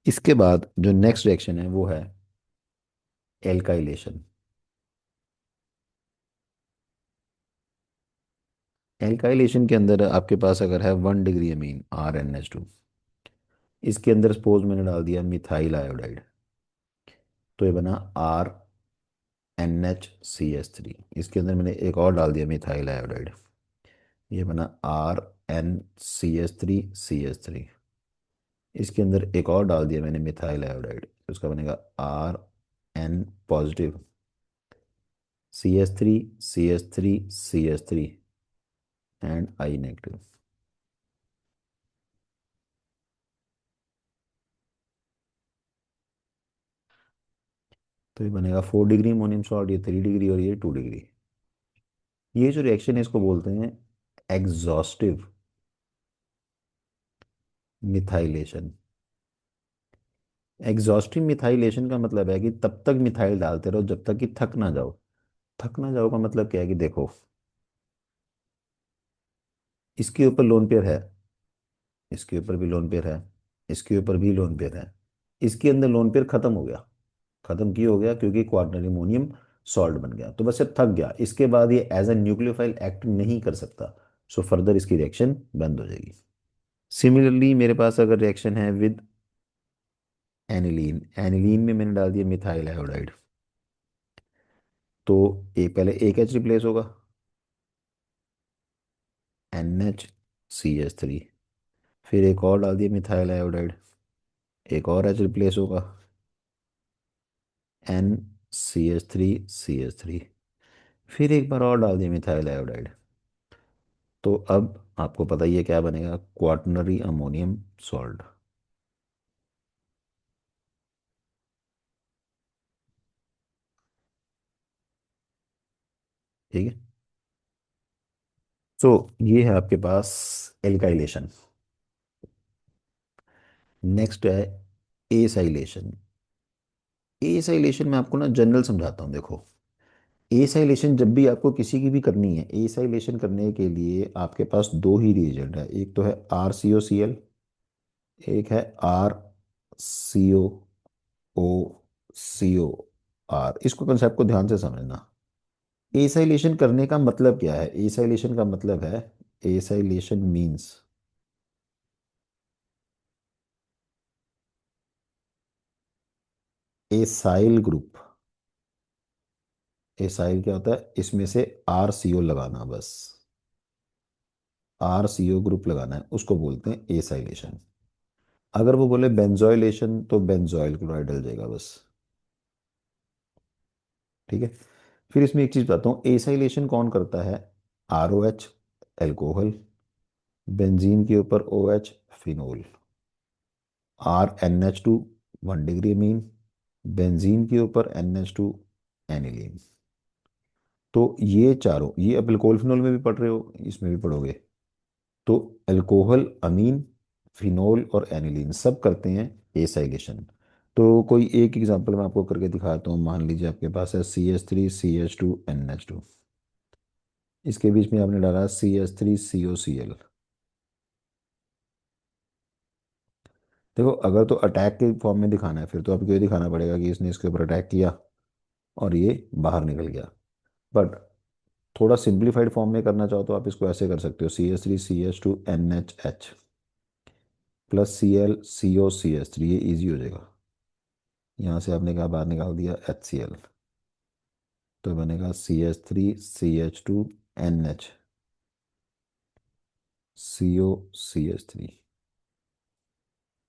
इसके बाद जो नेक्स्ट रिएक्शन है वो है एल्काइलेशन। एल्काइलेशन के अंदर आपके पास अगर है 1 डिग्री अमीन RnH2, इसके अंदर सपोज मैंने डाल दिया मिथाइल आयोडाइड, तो ये बना RnHCH3। इसके अंदर मैंने एक और डाल दिया मिथाइल आयोडाइड, ये बना RnCH3CH3। इसके अंदर एक और डाल दिया मैंने मिथाइल आयोडाइड, तो इसका बनेगा Rn positive CH3CH3CH3 and I negative. तो ये बनेगा 4 डिग्री अमोनियम सॉल्ट, ये 3 डिग्री और ये 2 डिग्री। ये जो रिएक्शन है इसको बोलते हैं एग्जॉस्टिव मिथाइलेशन। एग्जॉस्टिव मिथाइलेशन का मतलब है कि तब तक मिथाइल डालते रहो जब तक कि थक ना जाओ। थक ना जाओ का मतलब क्या है कि देखो, इसके ऊपर लोन पेयर है, इसके ऊपर भी लोन पेयर है, इसके ऊपर भी लोन पेयर है, इसके अंदर लोन पेयर खत्म हो गया। खत्म क्यों हो गया? क्योंकि क्वार्टनरी अमोनियम सॉल्ट बन गया, तो बस ये थक गया। इसके बाद ये एज ए न्यूक्लियोफाइल एक्ट नहीं कर सकता, सो फर्दर इसकी रिएक्शन बंद हो जाएगी। सिमिलरली मेरे पास अगर रिएक्शन है विद एनिलीन, एनिलीन में मैंने डाल दिया मिथाइल आयोडाइड, तो एक पहले एक एच रिप्लेस होगा, NH CH3, फिर एक और डाल दिया मिथाइल आयोडाइड, एक और एच रिप्लेस होगा, NCH3CH3, फिर एक बार और डाल दिया मिथाइल आयोडाइड। तो अब आपको पता ही है क्या बनेगा, क्वार्टनरी अमोनियम सॉल्ट। ठीक है। सो ये है आपके पास एल्काइलेशन। नेक्स्ट है एसाइलेशन। एसाइलेशन में आपको ना जनरल समझाता हूँ, देखो। एसाइलेशन जब भी आपको किसी की भी करनी है, एसाइलेशन करने के लिए आपके पास दो ही रिएजेंट है, एक तो है RCOCl, एक है RCOOCOR। इसको कंसेप्ट को ध्यान से समझना। एसाइलेशन करने का मतलब क्या है? एसाइलेशन का मतलब है, acylation means acyl group. Acyl क्या होता है? इसमें से RCO लगाना, बस RCO ग्रुप लगाना है, उसको बोलते हैं एसाइलेशन। अगर वो बोले बेंजोइलेशन तो बेंजोइल क्लोराइड डल जाएगा बस। ठीक है। फिर इसमें एक चीज बताता हूँ, एसाइलेशन कौन करता है? ROH एल्कोहल, बेंजीन के ऊपर OH फिनोल, RnH2 1 डिग्री अमीन, बेंजीन के ऊपर NH2 एनिलीन। तो ये चारों, ये अब अल्कोहल फिनोल में भी पढ़ रहे हो, इसमें भी पढ़ोगे। तो अल्कोहल अमीन, फिनोल और एनिलीन सब करते हैं एसाइलेशन। तो कोई एक एग्जांपल मैं आपको करके दिखाता हूँ। मान लीजिए आपके पास है CH3CH2NH2, इसके बीच में आपने डाला CH3COCl। देखो, अगर तो अटैक के फॉर्म में दिखाना है फिर तो आपको ये दिखाना पड़ेगा कि इसने इसके ऊपर अटैक किया और ये बाहर निकल गया। बट थोड़ा सिंप्लीफाइड फॉर्म में करना चाहो तो आप इसको ऐसे कर सकते हो, CH3CH2NHH प्लस ClCOCH3, ये इजी हो जाएगा। यहाँ से आपने कहा बाहर निकाल दिया HCl, तो बनेगा CH3CH2NH COCH3।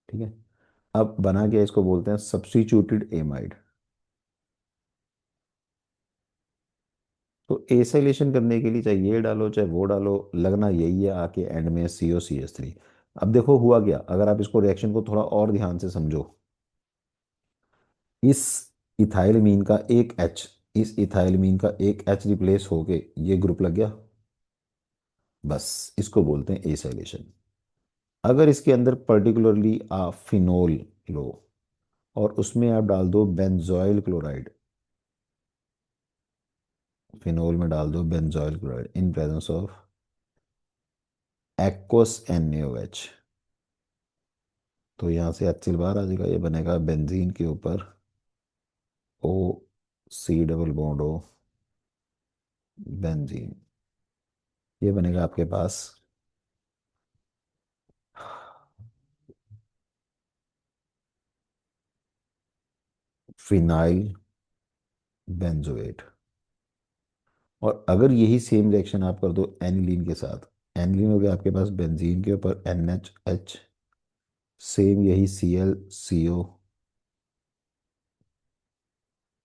ठीक है। अब बना के इसको बोलते हैं सब्स्टिट्यूटेड एमाइड। तो एसाइलेशन करने के लिए चाहे ये डालो चाहे वो डालो, लगना यही है आके एंड में COCH3। अब देखो हुआ क्या, अगर आप इसको रिएक्शन को थोड़ा और ध्यान से समझो, इस इथाइलमीन का एक H, इस इथाइलमीन का एक H रिप्लेस होके ये ग्रुप लग गया, बस इसको बोलते हैं एसाइलेशन। अगर इसके अंदर पर्टिकुलरली आप फिनोल लो और उसमें आप डाल दो बेंजोइल क्लोराइड, फिनोल में डाल दो benzoyl chloride in presence of aqueous NaOH, तो यहाँ से HCl बाहर आ जाएगा, ये बनेगा बेंजीन के ऊपर O, C double bond O, benzene. ये बनेगा आपके पास फिनाइल बेंजोएट। और अगर यही सेम रिएक्शन आप कर दो एनिलीन के साथ, एनिलीन हो गया आपके पास बेंजीन के ऊपर NHH, सेम यही ClCO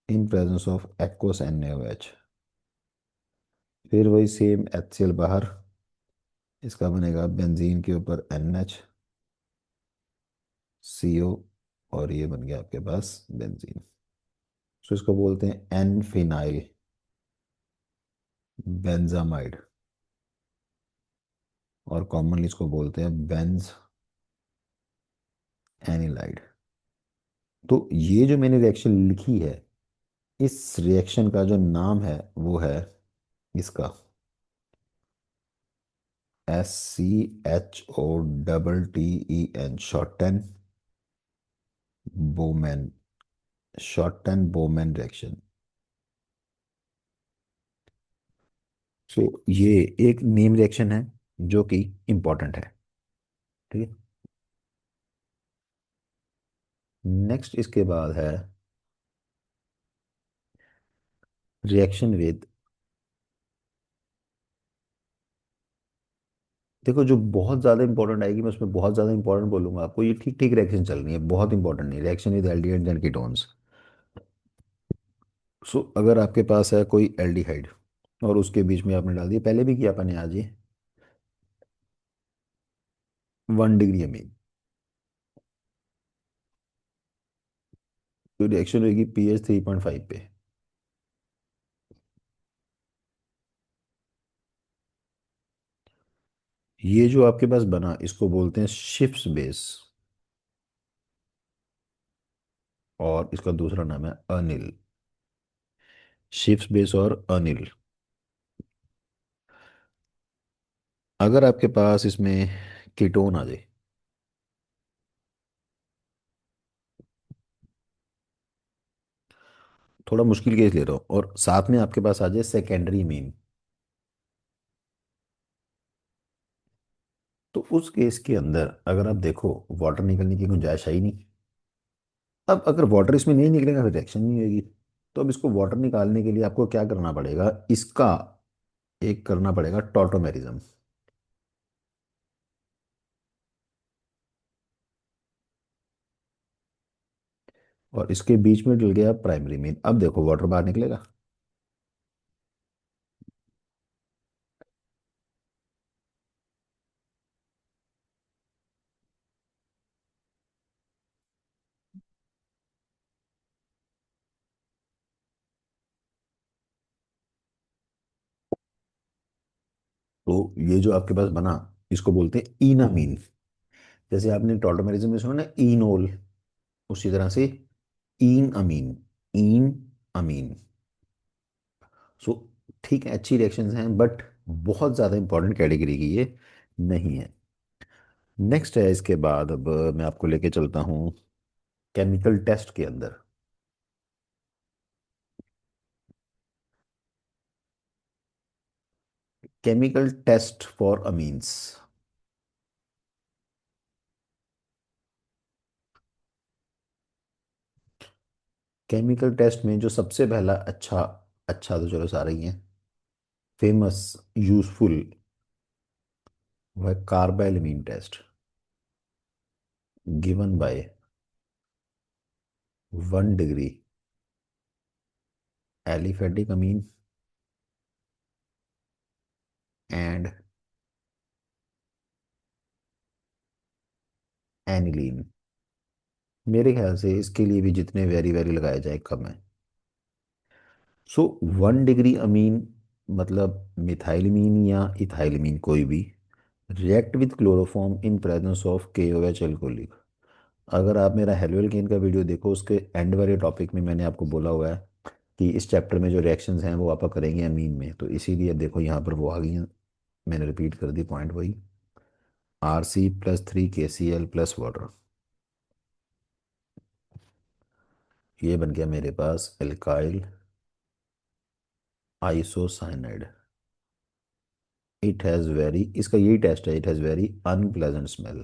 in presence of aqueous NaOH, फिर वही सेम HCl बाहर, इसका बनेगा बेंजीन के ऊपर NHCO, और ये बन गया आपके पास बेंजीन। तो इसको बोलते हैं एन फिनाइल बेंजामाइड, और कॉमनली इसको बोलते हैं बेंज एनिलाइड। तो ये जो मैंने रिएक्शन लिखी है, इस रिएक्शन का जो नाम है वो है इसका SCHO, Schotten Baumann, Schotten Baumann reaction. So ये एक नेम रिएक्शन है जो कि इंपॉर्टेंट है। ठीक है। नेक्स्ट इसके बाद है रिएक्शन विद, देखो जो बहुत ज़्यादा इंपॉर्टेंट आएगी मैं उसमें बहुत ज़्यादा इंपॉर्टेंट बोलूंगा आपको, ये ठीक ठीक रिएक्शन चल रही है, बहुत इंपॉर्टेंट नहीं, reaction with aldehydes and ketones. So अगर आपके पास है कोई एल्डिहाइड और उसके बीच में आपने डाल दिया, पहले भी किया अपने आज ये 1 डिग्री अमीन, तो रिएक्शन होगी pH 3.5 पे। ये जो आपके पास बना इसको बोलते हैं शिफ्स बेस, और इसका दूसरा नाम है अनिल। शिफ्स बेस और अनिल। अगर आपके पास इसमें कीटोन आ जाए, थोड़ा मुश्किल केस ले रहा हूँ, और साथ में आपके पास आ जाए सेकेंडरी मीन, तो उस केस के अंदर अगर आप देखो वाटर निकलने की गुंजाइश है ही नहीं। अब अगर वाटर इसमें नहीं निकलेगा फिर रिएक्शन नहीं होगी। तो अब इसको वाटर निकालने के लिए आपको क्या करना पड़ेगा, इसका एक करना पड़ेगा टॉटोमेरिज्म, और इसके बीच में डल गया प्राइमरी मीन। अब देखो वाटर बाहर निकलेगा। तो ये जो आपके पास बना इसको बोलते हैं इनामीन। जैसे आपने टॉटोमेरिज्म में सुना ना इनोल, उसी तरह से ईन अमीन, ईन अमीन। सो ठीक है, अच्छी रिएक्शंस हैं, बट बहुत ज़्यादा इंपॉर्टेंट कैटेगरी की ये नहीं है। नेक्स्ट है इसके बाद, अब मैं आपको लेके चलता हूँ केमिकल टेस्ट के अंदर। Chemical test for amines. Chemical test में जो सबसे पहला अच्छा, अच्छा तो चलो सारे ही हैं, फेमस, यूजफुल, वो है carbylamine test, given by 1 degree aliphatic amine and aniline. मेरे ख्याल से इसके लिए भी जितने वेरी वेरी लगाए जाए कम है। सो 1 डिग्री अमीन मतलब मिथाइलमीन या इथाइलमीन, कोई भी react with chloroform in presence of KOH alcoholic. अगर आप मेरा हेलो एल्केन का वीडियो देखो, उसके एंड वाले टॉपिक में मैंने आपको बोला हुआ है कि इस चैप्टर में जो रिएक्शंस हैं वो आप करेंगे अमीन में, तो इसीलिए अब देखो यहाँ पर वो आ गई हैं। मैंने रिपीट कर दी पॉइंट वही, Rc+3 KCl प्लस वाटर। ये बन गया मेरे पास alkyl isocyanide. It has very, इसका यही टेस्ट है, it has very unpleasant smell.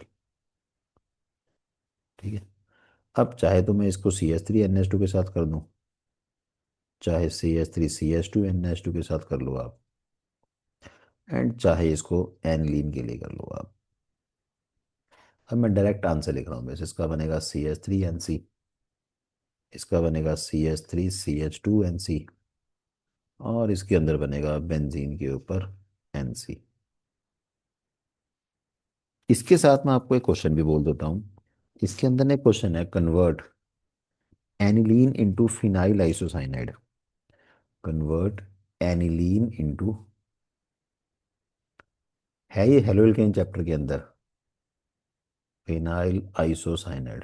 ठीक है। अब चाहे तो मैं इसको CH3NH2 के साथ कर दूं, चाहे CH3CH2NH2 के साथ कर लो आप, एंड चाहे इसको एनिलीन के लिए कर लो आप। अब मैं डायरेक्ट आंसर लिख रहा हूँ, बस इसका बनेगा CH3NC, इसका बनेगा CH3CH2NC, और इसके अंदर बनेगा बेंजीन के ऊपर NC। इसके साथ मैं आपको एक क्वेश्चन भी बोल देता हूँ। इसके अंदर एक क्वेश्चन है, convert aniline into phenyl isocyanide, convert aniline into, है ये हेलोइल के चैप्टर के अंदर, फिनाइल आइसोसाइनाइड।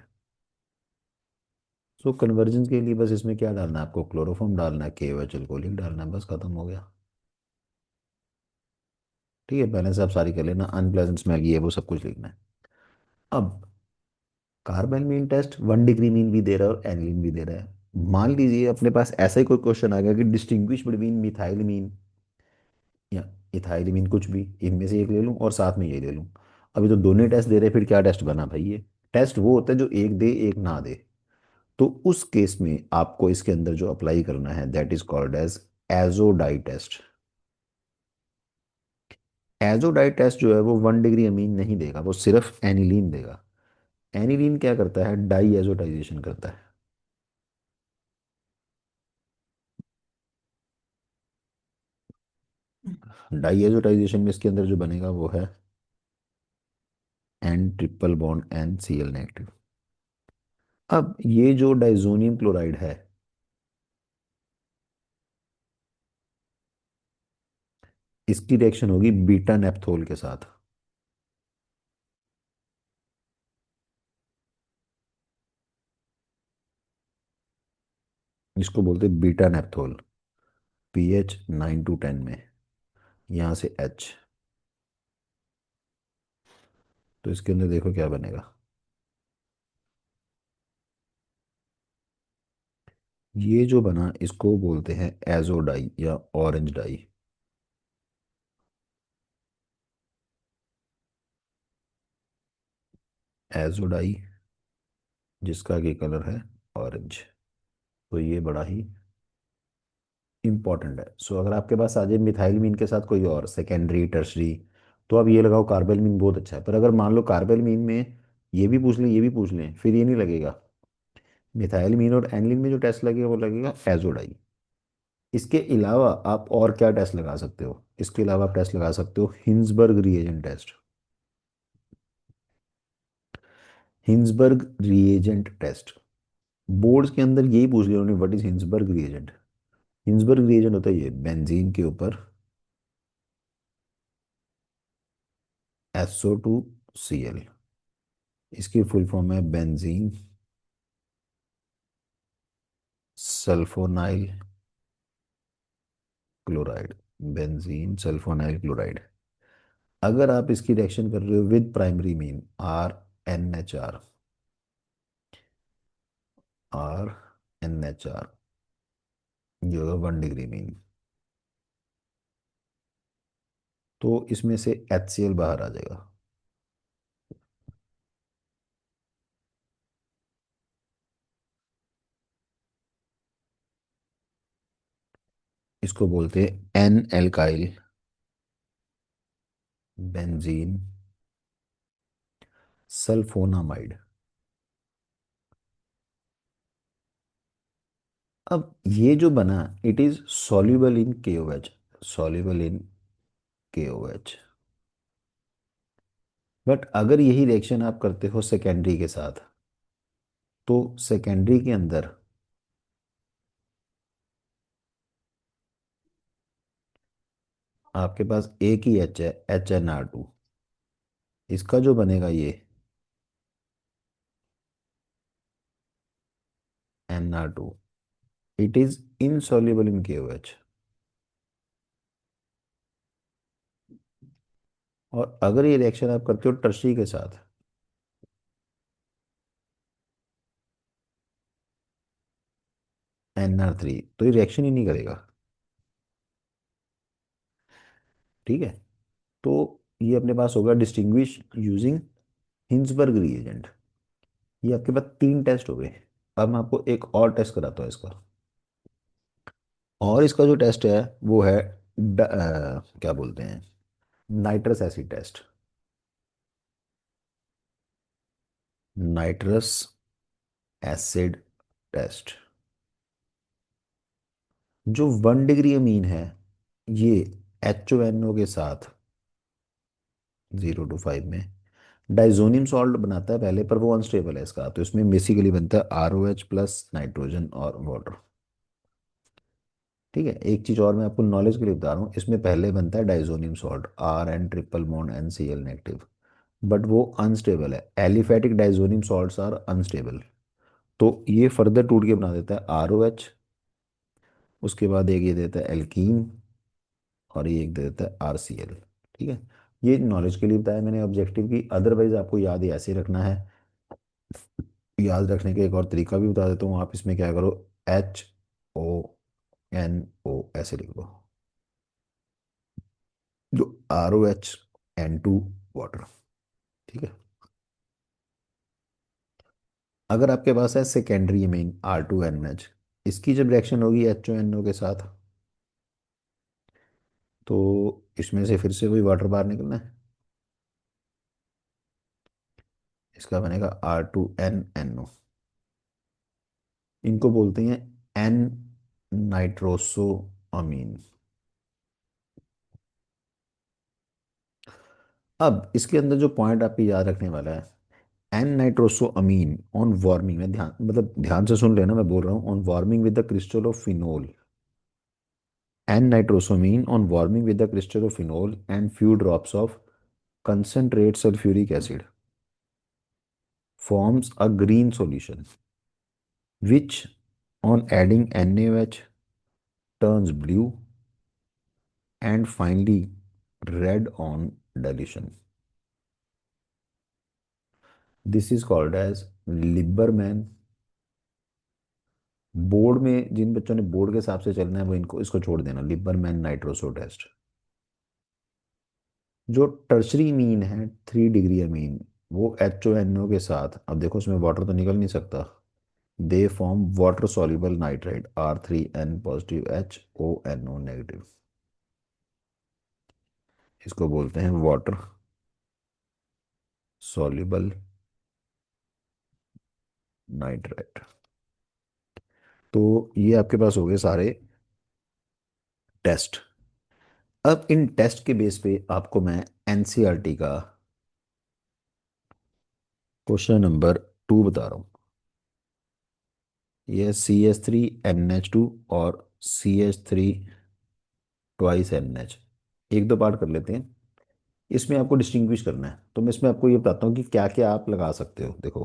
सो कन्वर्जन के लिए बस इसमें क्या डालना है आपको, क्लोरोफॉर्म डालना है, KOH अल्कोहलिक डालना है, बस खत्म हो गया। ठीक है, पहले से आप सारी कर लेना, अनप्लेजेंट स्मेल ये वो सब कुछ लिखना है। अब carbylamine test 1 degree amine भी दे रहा है और एनिलीन भी दे रहा है। मान लीजिए अपने पास ऐसा ही कोई क्वेश्चन आ गया कि डिस्टिंग्विश बिटवीन मिथाइल मीन या इथाइल मीन, कुछ भी इनमें से एक ले लूं और साथ में ये ले लूं। अभी तो दोनों टेस्ट दे रहे हैं, फिर क्या टेस्ट बना भाई? ये टेस्ट वो होता है जो एक दे एक ना दे। तो उस केस में आपको इसके अंदर जो अप्लाई करना है that is called as azo dye test. Azo dye test जो है वो 1 डिग्री अमीन नहीं देगा, वो सिर्फ एनिलीन देगा। एनिलीन क्या करता है? डाई एजोटाइजेशन करता है। डाई एजोटाइजेशन में इसके अंदर जो बनेगा वो है N triple bond NCl negative. अब ये जो डाइजोनियम क्लोराइड है, इसकी रिएक्शन होगी बीटा नेप्थोल के साथ। इसको बोलते हैं बीटा नेप्थोल, pH 9 to 10 में, यहाँ से H। तो इसके अंदर देखो क्या बनेगा, ये जो बना इसको बोलते हैं एजोडाई या ऑरेंज डाई। एजोडाई जिसका कि कलर है ऑरेंज। तो ये बड़ा ही इंपॉर्टेंट है। सो अगर आपके पास आ जाए मिथाइलमीन के साथ कोई और सेकेंडरी टर्सरी, तो आप ये लगाओ कार्बेलमीन, बहुत अच्छा है। पर अगर मान लो कार्बेलमीन में ये भी पूछ लें ये भी पूछ लें, फिर ये नहीं लगेगा। मिथाइलमीन और एनिलीन में जो टेस्ट लगेगा वो लगेगा एजोडाई। इसके अलावा आप और क्या टेस्ट लगा सकते हो? इसके अलावा आप टेस्ट लगा सकते हो Hinsberg reagent test. Hinsberg reagent test, boards के अंदर यही पूछ लिया उन्होंने, what is Hinsberg reagent. Hinsberg reagent होता है ये बेंजीन के ऊपर SO2Cl। इसकी फुल फॉर्म है benzene sulfonyl chloride, benzene sulfonyl chloride. अगर आप इसकी रिएक्शन कर रहे हो with primary amine RnHr, RnHr जो है 1 डिग्री मीन, तो इसमें से HCl बाहर आ जाएगा। इसको बोलते हैं एन एल्काइल बेंजीन सल्फोनामाइड। अब ये जो बना, it is soluble in KOH, soluble in KOH। But अगर यही रिएक्शन आप करते हो सेकेंडरी के साथ, तो सेकेंडरी के अंदर आपके पास एक ही H है, HnR2। इसका जो बनेगा ये Nr2, it is insoluble in KOH। और अगर ये रिएक्शन आप करते हो टर्शी के साथ, Nr3, तो ये रिएक्शन ही नहीं करेगा। ठीक है। तो ये अपने पास होगा डिस्टिंग्विश यूजिंग हिंसबर्ग रिएजेंट। ये आपके पास 3 टेस्ट हो गए। अब मैं आपको एक और टेस्ट कराता हूँ इसका। और इसका जो टेस्ट है वो है क्या बोलते हैं, nitrous acid test. Nitrous acid test. जो 1 डिग्री अमीन है, ये HONO के साथ 0 to 5 में डाइजोनियम सॉल्ट बनाता है पहले, पर वो अनस्टेबल है इसका, तो इसमें बेसिकली बनता है ROH प्लस नाइट्रोजन और वाटर। ठीक है। एक चीज और मैं आपको नॉलेज के लिए बता रहा हूँ, इसमें पहले बनता है diazonium salt RN triple bond NCl negative, but वो अनस्टेबल है। Aliphatic diazonium salts are unstable. तो ये फर्दर टूट के बना देता है ROH, उसके बाद एक ये देता है एल्कीन, और ये एक दे देता है RCl। ठीक है। ये नॉलेज के लिए बताया मैंने ऑब्जेक्टिव की, अदरवाइज आपको याद ही ऐसे ही रखना है। याद रखने का एक और तरीका भी बता देता हूँ, आप इसमें क्या करो, HONO ऐसे लिख लो, जो ROHN2 वाटर। ठीक है। अगर आपके पास है सेकेंडरी मीन R2NH, इसकी जब रिएक्शन होगी HONO के साथ, तो इसमें से फिर से वही वाटर बाहर निकलना है। इसका बनेगा R2NNO। इनको बोलते हैं एन नाइट्रोसो अमीन। अब इसके अंदर जो पॉइंट आपको याद रखने वाला है, N nitroso amine on warming में, ध्यान मतलब ध्यान से सुन लेना, मैं बोल रहा हूँ on warming with the crystal of phenol. N nitrosamine on warming with the crystal of phenol and few drops of concentrate sulfuric acid forms a green solution which on adding NaOH turns blue and finally red on dilution. This is called as Lieberman। Board में जिन बच्चों ने board के हिसाब से चलना है वो इनको इसको छोड़ देना, लिबरमैन नाइट्रोसो टेस्ट। जो टर्शरी मीन है 3 डिग्री अमीन, वो HONO के साथ, अब देखो उसमें वाटर तो निकल नहीं सकता, they form water soluble nitride R3N positive HONO negative. इसको बोलते हैं वाटर soluble नाइट्राइड। तो ये आपके पास हो गए सारे टेस्ट। अब इन टेस्ट के बेस पे आपको मैं NCERT का क्वेश्चन नंबर 2 बता रहा हूँ। ये CH3NH2 और CH3 2NH, एक दो पार्ट कर लेते हैं। इसमें आपको डिस्टिंग्विश करना है, तो मैं इसमें आपको ये बताता हूँ कि क्या क्या आप लगा सकते हो। देखो,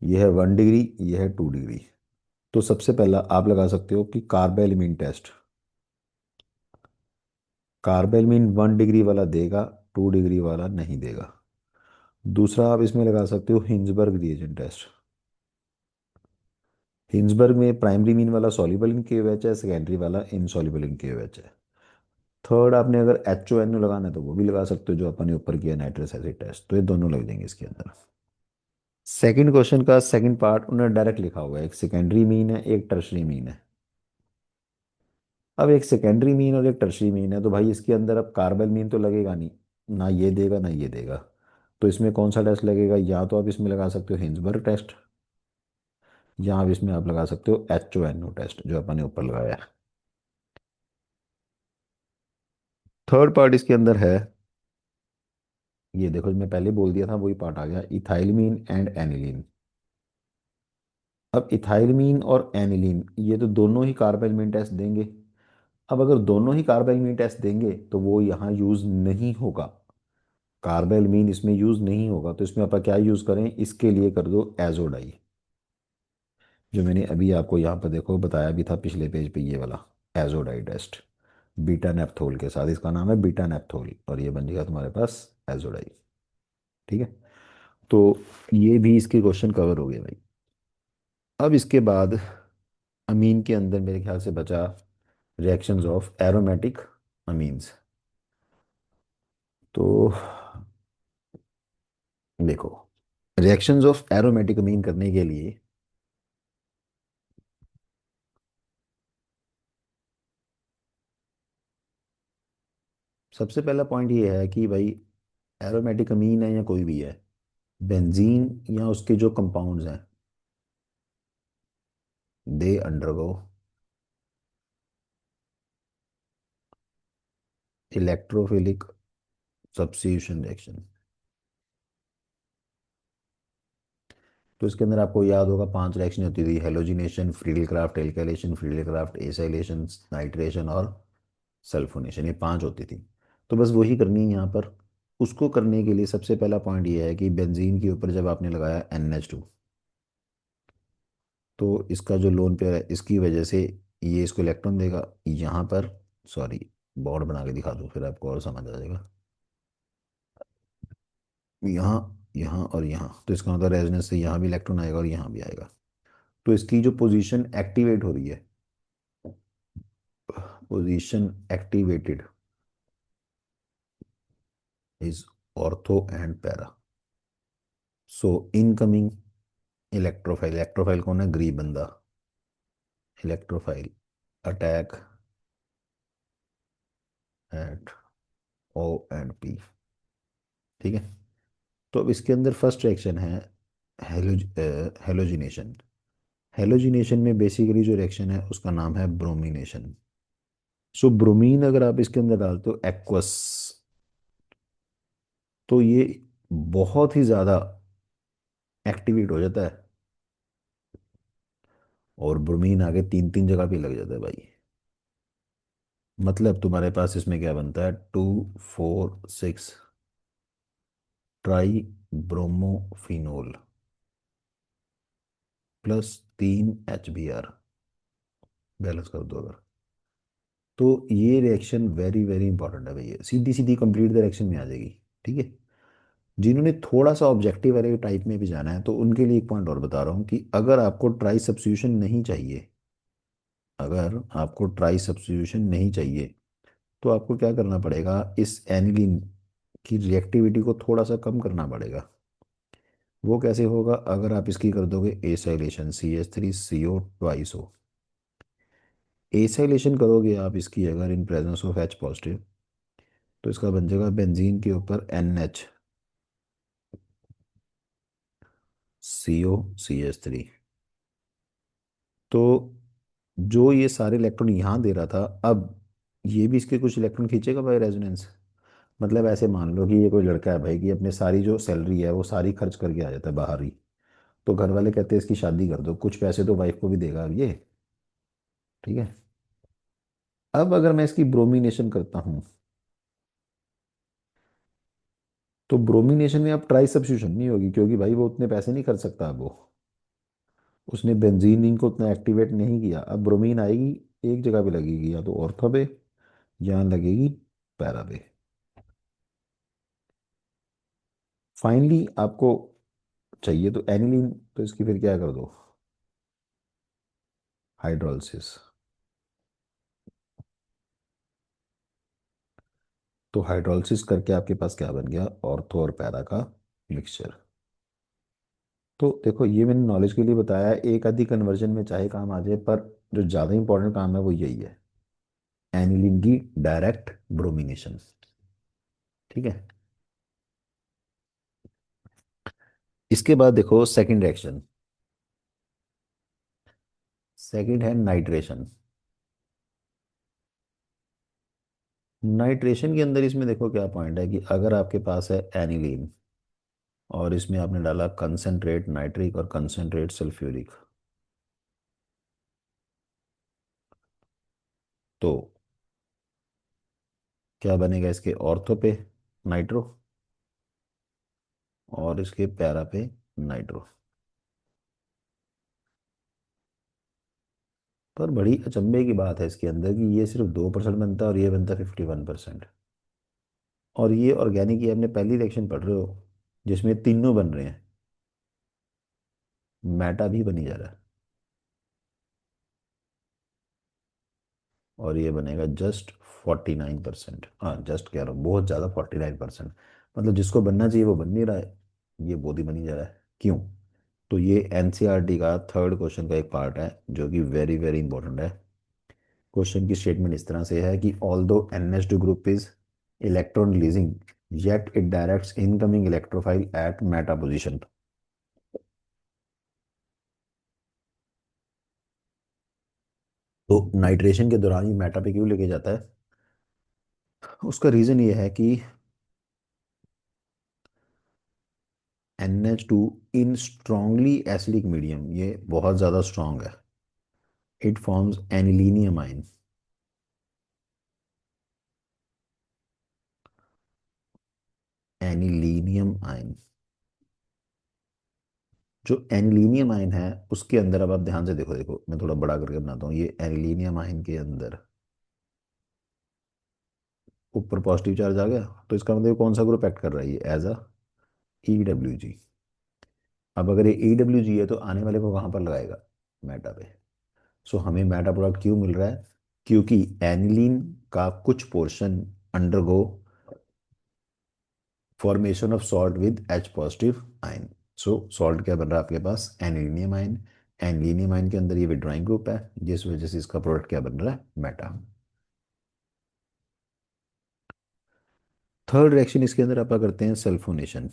ये है 1 डिग्री, ये है 2 डिग्री। तो सबसे पहला आप लगा सकते हो कि कार्बेलमीन टेस्ट। कार्बेलमीन 1 डिग्री वाला देगा, 2 डिग्री वाला नहीं देगा। दूसरा आप इसमें लगा सकते हो हिंजबर्ग रिएजेंट टेस्ट। हिंजबर्ग में प्राइमरी मीन वाला सॉल्युबल इन KOH है, सेकेंडरी वाला इनसॉल्युबल इन KOH है। थर्ड आपने अगर HONO लगाना है तो वो भी लगा सकते हो, जो अपन ने ऊपर किया नाइट्रस एसिड टेस्ट, तो ये दोनों लग जाएंगे इसके अंदर। सेकंड क्वेश्चन का सेकंड पार्ट उन्होंने डायरेक्ट लिखा हुआ है, एक सेकेंडरी मीन है एक टर्शरी मीन है। अब एक सेकेंडरी मीन और एक टर्शरी मीन है, तो भाई इसके अंदर अब कार्बन मीन तो लगेगा नहीं, ना ये देगा ना ये देगा। तो इसमें कौन सा टेस्ट लगेगा? या तो आप इसमें लगा सकते हो हिंसबर्ग टेस्ट, या आप इसमें आप लगा सकते हो HONO टेस्ट जो अपन ने ऊपर लगाया है। थर्ड पार्ट इसके अंदर है, ये देखो जो मैं पहले बोल दिया था वही पार्ट आ गया, इथाइलमीन एंड एनिलीन। अब इथाइलमीन और एनिलीन ये तो दोनों ही कार्बेलमीन टेस्ट देंगे। अब अगर दोनों ही कार्बेलमीन टेस्ट देंगे तो वो यहाँ यूज नहीं होगा, कार्बेलमीन इसमें यूज नहीं होगा। तो इसमें आप क्या यूज करें? इसके लिए कर दो एजोडाई, जो मैंने अभी आपको यहाँ पर देखो बताया भी था पिछले पेज पे, ये वाला एजोडाई टेस्ट बीटा नेप्थोल के साथ। इसका नाम है बीटा नेप्थोल और ये बन जाएगा तुम्हारे पास एजोडाई। ठीक है, तो ये भी इसके क्वेश्चन कवर हो गए भाई। अब इसके बाद अमीन के अंदर मेरे ख्याल से बचा रिएक्शंस ऑफ एरोमेटिक अमीन्स। तो देखो, रिएक्शंस ऑफ एरोमेटिक अमीन करने के लिए सबसे पहला पॉइंट ये है कि भाई एरोमेटिक अमीन है या कोई भी है, बेंजीन या उसके जो कंपाउंड्स हैं, they undergo electrophilic substitution reaction. तो इसके अंदर आपको याद होगा 5 रिएक्शन होती थी, halogenation, Friedel Crafts alkylation, Friedel Crafts acylation, nitration और सल्फोनेशन, ये 5 होती थी। तो बस वही करनी है यहाँ पर। उसको करने के लिए सबसे पहला पॉइंट ये है कि बेंजीन के ऊपर जब आपने लगाया NH2, तो इसका जो लोन पेयर है इसकी वजह से ये इसको इलेक्ट्रॉन देगा यहाँ पर। सॉरी, बॉन्ड बना के दिखा दूँ फिर आपको और समझ आ जाएगा। यहाँ, यहाँ और यहाँ, तो इसका मतलब रेजोनेंस से यहाँ भी इलेक्ट्रॉन आएगा और यहाँ भी आएगा। तो इसकी जो पोजीशन एक्टिवेट हो रही है, position activated is ortho and para. So incoming electrophile, electrophile कौन है? ग्रीक बंदा, electrophile attack eight O and P। ठीक है, तो अब इसके अंदर फर्स्ट रिएक्शन है हेलोजिनेशन। हेलोजिनेशन में बेसिकली जो रिएक्शन है उसका नाम है ब्रोमिनेशन। सो ब्रोमीन अगर आप इसके अंदर डालते हो एक्वस, तो ये बहुत ही ज़्यादा एक्टिवेट हो जाता है और ब्रोमीन आगे 3 3 जगह पे लग जाता है भाई। मतलब तुम्हारे पास इसमें क्या बनता है? 2 4 6 ट्राई ब्रोमोफिनोल +3 HBr, बैलेंस कर दो अगर। तो ये रिएक्शन वेरी वेरी इंपॉर्टेंट है भैया, सीधी सीधी कंप्लीट द रिएक्शन में आ जाएगी। ठीक है, जिन्होंने थोड़ा सा ऑब्जेक्टिव वाले टाइप में भी जाना है तो उनके लिए एक पॉइंट और बता रहा हूँ कि अगर आपको ट्राई सब्स्टिट्यूशन नहीं चाहिए, अगर आपको ट्राई सब्स्टिट्यूशन नहीं चाहिए तो आपको क्या करना पड़ेगा? इस एनिलीन की रिएक्टिविटी को थोड़ा सा कम करना पड़ेगा। वो कैसे होगा? अगर आप इसकी कर दोगे एसाइलेशन CH3CO2। एसाइलेशन करोगे आप इसकी अगर in presence of H positive, तो इसका बन जाएगा बेंजीन के ऊपर NHCO CH3। तो जो ये सारे इलेक्ट्रॉन यहाँ दे रहा था, अब ये भी इसके कुछ इलेक्ट्रॉन खींचेगा बाय रेजोनेंस। मतलब ऐसे मान लो कि ये कोई लड़का है भाई कि अपने सारी जो सैलरी है वो सारी खर्च करके आ जाता है बाहर ही, तो घर वाले कहते हैं इसकी शादी कर दो, कुछ पैसे तो वाइफ को भी देगा अब ये। ठीक है, अब अगर मैं इसकी ब्रोमिनेशन करता हूँ, तो ब्रोमिनेशन में अब ट्राई सब्स्टिट्यूशन नहीं होगी क्योंकि भाई वो उतने पैसे नहीं खर्च सकता अब वो। उसने बेंजीन रिंग को उतना एक्टिवेट नहीं किया। अब ब्रोमीन आएगी, एक जगह पे लगेगी, या तो ऑर्थो पे या लगेगी पैरा पे। फाइनली आपको चाहिए तो एनिलीन, तो इसकी फिर क्या कर दो, हाइड्रोलिसिस। तो हाइड्रोलिसिस करके आपके पास क्या बन गया, ऑर्थो और पैरा का मिक्सचर। तो देखो ये मैंने नॉलेज के लिए बताया है, एक आधी कन्वर्जन में चाहे काम आ जाए, पर जो ज़्यादा इंपॉर्टेंट काम है वो यही है, एनिलीन की डायरेक्ट ब्रोमिनेशन। ठीक है। इसके बाद देखो सेकंड रिएक्शन, सेकंड है नाइट्रेशन। नाइट्रेशन के अंदर इसमें देखो क्या पॉइंट है कि अगर आपके पास है एनिलीन और इसमें आपने डाला कंसंट्रेट नाइट्रिक और कंसंट्रेट सल्फ्यूरिक, तो क्या बनेगा, इसके ऑर्थो पे नाइट्रो और इसके पैरा पे नाइट्रो। पर बड़ी अचंभे की बात है इसके अंदर कि ये सिर्फ 2% बनता है और ये बनता है 51%। और ये ऑर्गेनिक, ये आपने पहली रिएक्शन पढ़ रहे हो जिसमें तीनों बन रहे हैं, मैटा भी बनी जा रहा है, और ये बनेगा जस्ट 49%। हाँ जस्ट कह रहा हूँ, बहुत ज़्यादा 49%। मतलब जिसको बनना चाहिए वो बन नहीं रहा है, ये बहुत ही बनी जा रहा है। क्यों? तो ये एनसीईआरटी का थर्ड क्वेश्चन का एक पार्ट है जो कि वेरी वेरी इंपॉर्टेंट है। क्वेश्चन की स्टेटमेंट इस तरह से है कि although NH2 group is electron releasing, yet it directs incoming electrophile at meta position। तो नाइट्रेशन के दौरान ये मेटा पे क्यों लेके जाता है, उसका रीजन ये है कि NH2 इन स्ट्रांगली एसिडिक मीडियम, ये बहुत ज़्यादा स्ट्रांग है, it forms anilinium ion. Anilinium ion, जो एनिलीनियम आयन है उसके अंदर, अब आप ध्यान से देखो, देखो मैं थोड़ा बड़ा करके बनाता हूँ, ये एनिलीनियम आयन के अंदर ऊपर पॉजिटिव चार्ज आ गया, तो इसका मतलब ये कौन सा ग्रुप एक्ट कर रहा है, ये एज अ EWG। अब अगर ये EWG है तो आने वाले को कहाँ पर लगाएगा, मेटा पे। सो हमें मेटा प्रोडक्ट क्यों मिल रहा है, क्योंकि एनिलीन का कुछ portion undergo formation of salt with H positive ion. So salt क्या बन रहा है आपके पास, एनिलीनियम आयन। एनिलीनियम आयन के अंदर ये विड्रॉइंग ग्रुप है, जिस वजह से इसका प्रोडक्ट क्या बन रहा है, मेटा। थर्ड रिएक्शन इसके अंदर आप करते हैं सल्फोनेशन।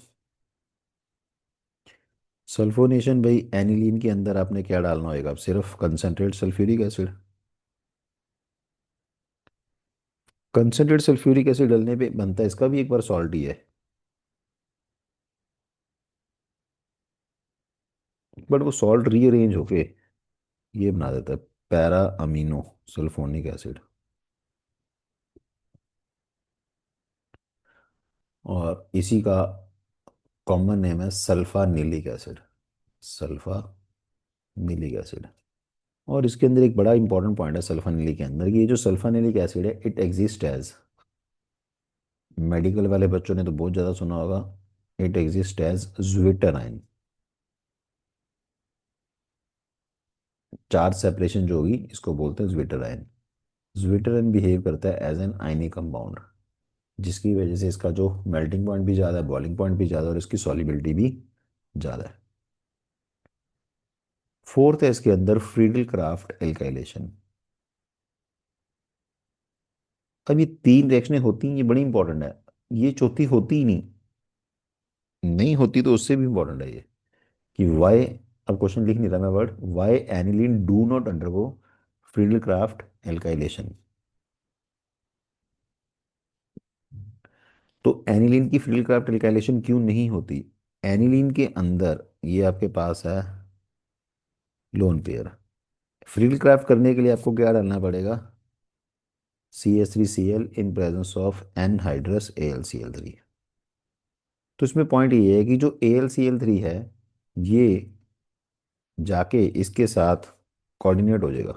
सल्फोनेशन भाई, एनिलीन के अंदर आपने क्या डालना होगा, अब सिर्फ concentrate sulphuric acid. Concentrate sulphuric acid डालने पे बनता है इसका भी एक बार सॉल्ट ही है, बट वो सॉल्ट रीअरेंज होके ये बना देता है पैरा अमीनो सल्फोनिक एसिड। और इसी का कॉमन नेम है सल्फानिलिक एसिड, सल्फानिलिक एसिड। और इसके अंदर एक बड़ा इंपॉर्टेंट पॉइंट है सल्फानिलिक के अंदर कि ये जो सल्फानिलिक एसिड है इट एग्जिस्ट एज, मेडिकल वाले बच्चों ने तो बहुत ज़्यादा सुना होगा, it exist as zwitter ion. Charge separation जो होगी इसको बोलते हैं zwitter ion. Zwitter ion behave करता है एज एन आयनिक कंपाउंड, जिसकी वजह से इसका जो मेल्टिंग पॉइंट भी ज़्यादा है, बॉइलिंग पॉइंट भी ज़्यादा है, और इसकी सॉल्युबिलिटी भी ज़्यादा है। फोर्थ है इसके अंदर फ्रीडल क्राफ्ट एल्काइलेशन। अब ये तीन रिएक्शनें होती हैं, ये बड़ी इंपॉर्टेंट है, ये चौथी होती ही नहीं, नहीं होती तो उससे भी इंपॉर्टेंट है ये, कि वाई, अब क्वेश्चन लिख नहीं रहा मैं word, why aniline do not undergo Friedel Crafts alkylation. तो एनिलीन की फ्रीडल क्राफ्ट एल्काइलेशन क्यों नहीं होती, एनिलीन के अंदर ये आपके पास है लोन पेयर। फ्रीडल क्राफ्ट करने के लिए आपको क्या डालना पड़ेगा, CH3Cl in presence of anhydrous AlCl3। तो इसमें पॉइंट ये है कि जो AlCl3 है, ये जाके इसके साथ कोऑर्डिनेट हो जाएगा।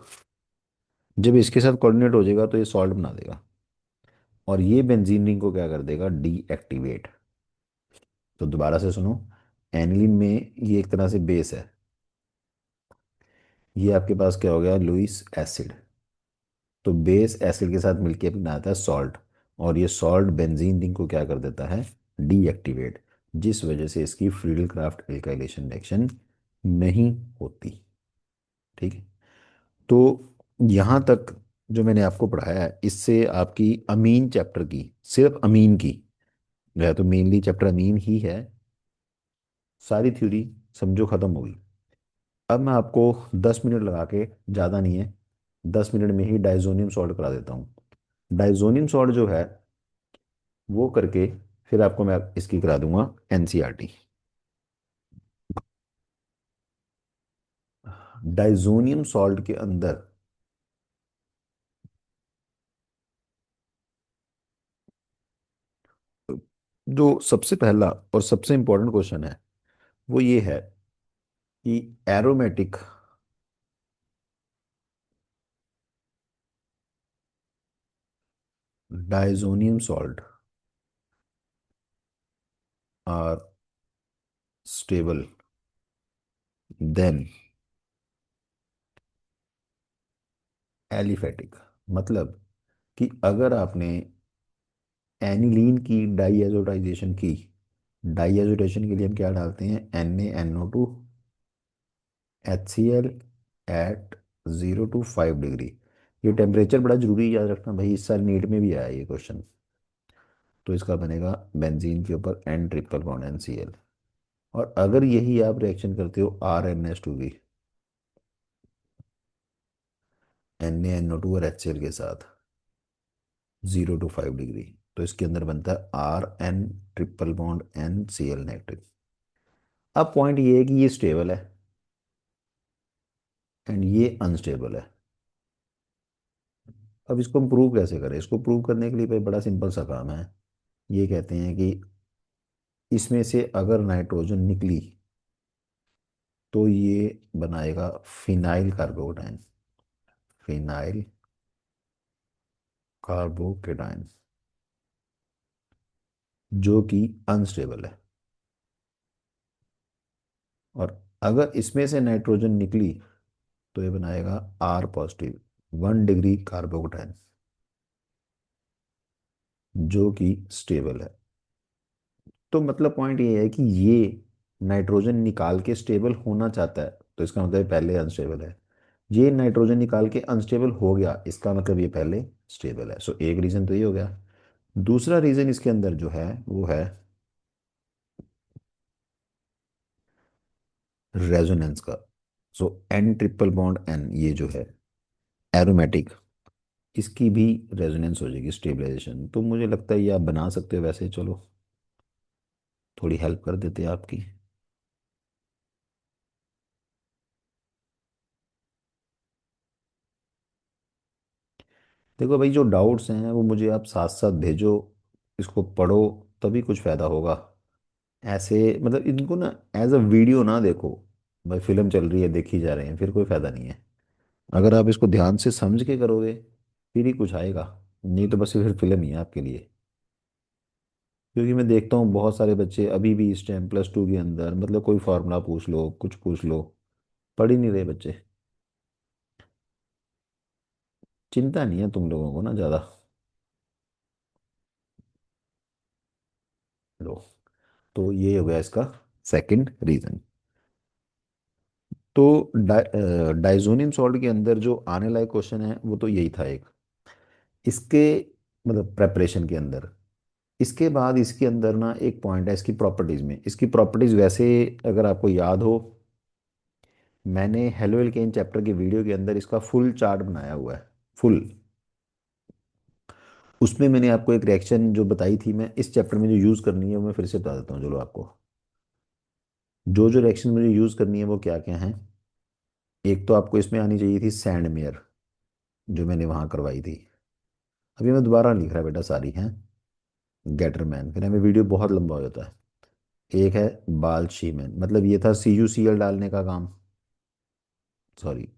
जब इसके साथ कोऑर्डिनेट हो जाएगा तो ये सॉल्ट बना देगा, और ये बेंजीन रिंग को क्या कर देगा, डीएक्टिवेट। तो दोबारा से सुनो, एनिलीन में ये एक तरह से बेस है, ये आपके पास क्या हो गया, लुईस एसिड। तो बेस एसिड के साथ मिलके बनाता है सॉल्ट, और ये सॉल्ट बेंजीन रिंग को क्या कर देता है, डीएक्टिवेट, जिस वजह से इसकी फ्रीडल क्राफ्ट एल्काइलेशन रिएक्शन नहीं होती। ठीक है। तो यहाँ तक जो मैंने आपको पढ़ाया है, इससे आपकी अमीन चैप्टर की, सिर्फ अमीन की, वह तो मेनली चैप्टर अमीन ही है, सारी थ्योरी समझो खत्म होगी। अब मैं आपको 10 मिनट लगा के, ज़्यादा नहीं है, 10 मिनट में ही डाइजोनियम सॉल्ट करा देता हूँ। डाइजोनियम सॉल्ट जो है वो करके फिर आपको मैं इसकी करा दूंगा एनसीईआरटी। डाइजोनियम सॉल्ट के अंदर जो सबसे पहला और सबसे इंपॉर्टेंट क्वेश्चन है वो ये है कि aromatic diazonium salt are stable than aliphatic. मतलब कि अगर आपने एनिलीन की डाईएजोटाइजेशन की, डाईएजोटेशन के लिए हम क्या डालते हैं, NaNO2 HCl at 0 to 5 degree. ये टेम्परेचर बड़ा जरूरी याद रखना भाई, इस साल नीट में भी आया ये क्वेश्चन। तो इसका बनेगा बेंजीन के ऊपर N ट्रिपल बॉन्ड NCl। और अगर यही आप रिएक्शन करते हो RnH2 की, NaNO2 और HCl के साथ 0 to 5 डिग्री, तो इसके अंदर बनता है RN triple bond NCl negative. अब पॉइंट ये है कि ये स्टेबल है एंड ये अनस्टेबल है। अब इसको हम प्रूव कैसे करें, इसको प्रूव करने के लिए भाई बड़ा सिंपल सा काम है। ये कहते हैं कि इसमें से अगर नाइट्रोजन निकली तो ये बनाएगा फिनाइल कार्बोकेटाइन, फिनाइल कार्बोकेटाइन, जो कि अनस्टेबल है। और अगर इसमें से नाइट्रोजन निकली तो ये बनाएगा R पॉजिटिव, 1 डिग्री कार्बोकेटाइन, जो कि स्टेबल है। तो मतलब पॉइंट ये है कि ये नाइट्रोजन निकाल के स्टेबल होना चाहता है, तो इसका मतलब ये पहले अनस्टेबल है। ये नाइट्रोजन निकाल के अनस्टेबल हो गया, इसका मतलब ये पहले स्टेबल है। सो एक रीजन तो ये हो गया। दूसरा रीजन इसके अंदर जो है वो है रेजोनेंस का। सो N ट्रिपल बॉन्ड N ये जो है एरोमेटिक, इसकी भी रेजोनेंस हो जाएगी, स्टेबलाइजेशन। तो मुझे लगता है ये आप बना सकते हो वैसे, चलो थोड़ी हेल्प कर देते हैं आपकी। देखो भाई, जो डाउट्स हैं वो मुझे आप साथ साथ भेजो, इसको पढ़ो, तभी कुछ फ़ायदा होगा। ऐसे मतलब इनको ना एज अ वीडियो ना देखो, भाई फिल्म चल रही है देखी जा रहे हैं, फिर कोई फ़ायदा नहीं है। अगर आप इसको ध्यान से समझ के करोगे फिर ही कुछ आएगा, नहीं तो बस फिर फिल्म ही है आपके लिए। क्योंकि मैं देखता हूँ बहुत सारे बच्चे अभी भी इस टाइम +2 के अंदर, मतलब कोई फार्मूला पूछ लो, कुछ पूछ लो, पढ़ ही नहीं रहे बच्चे। चिंता नहीं है तुम लोगों को ना ज़्यादा। लो, तो ये हो गया इसका सेकंड रीज़न। तो डाइजोनियम सॉल्ट के अंदर जो आने लायक क्वेश्चन है वो तो यही था एक, इसके मतलब प्रेपरेशन के अंदर। इसके बाद इसके अंदर ना एक पॉइंट है इसकी प्रॉपर्टीज में। इसकी प्रॉपर्टीज वैसे अगर आपको याद हो, मैंने हेलो एल्केन चैप्टर के वीडियो के अंदर इसका फुल चार्ट बनाया हुआ है, फुल। उसमें मैंने आपको एक रिएक्शन जो बताई थी, मैं इस चैप्टर में जो यूज़ करनी है वो मैं फिर से बता देता हूँ चलो आपको। जो जो रिएक्शन मुझे यूज़ करनी है वो क्या क्या है। एक तो आपको इसमें आनी चाहिए थी सैंड मेयर, जो मैंने वहाँ करवाई थी। अभी मैं दोबारा नहीं लिख रहा बेटा, सारी हैं। गेटरमैन, फिर हमें वीडियो बहुत लंबा हो जाता है। एक है बाल शीमैन, मतलब ये था CuCl डालने का काम। सॉरी,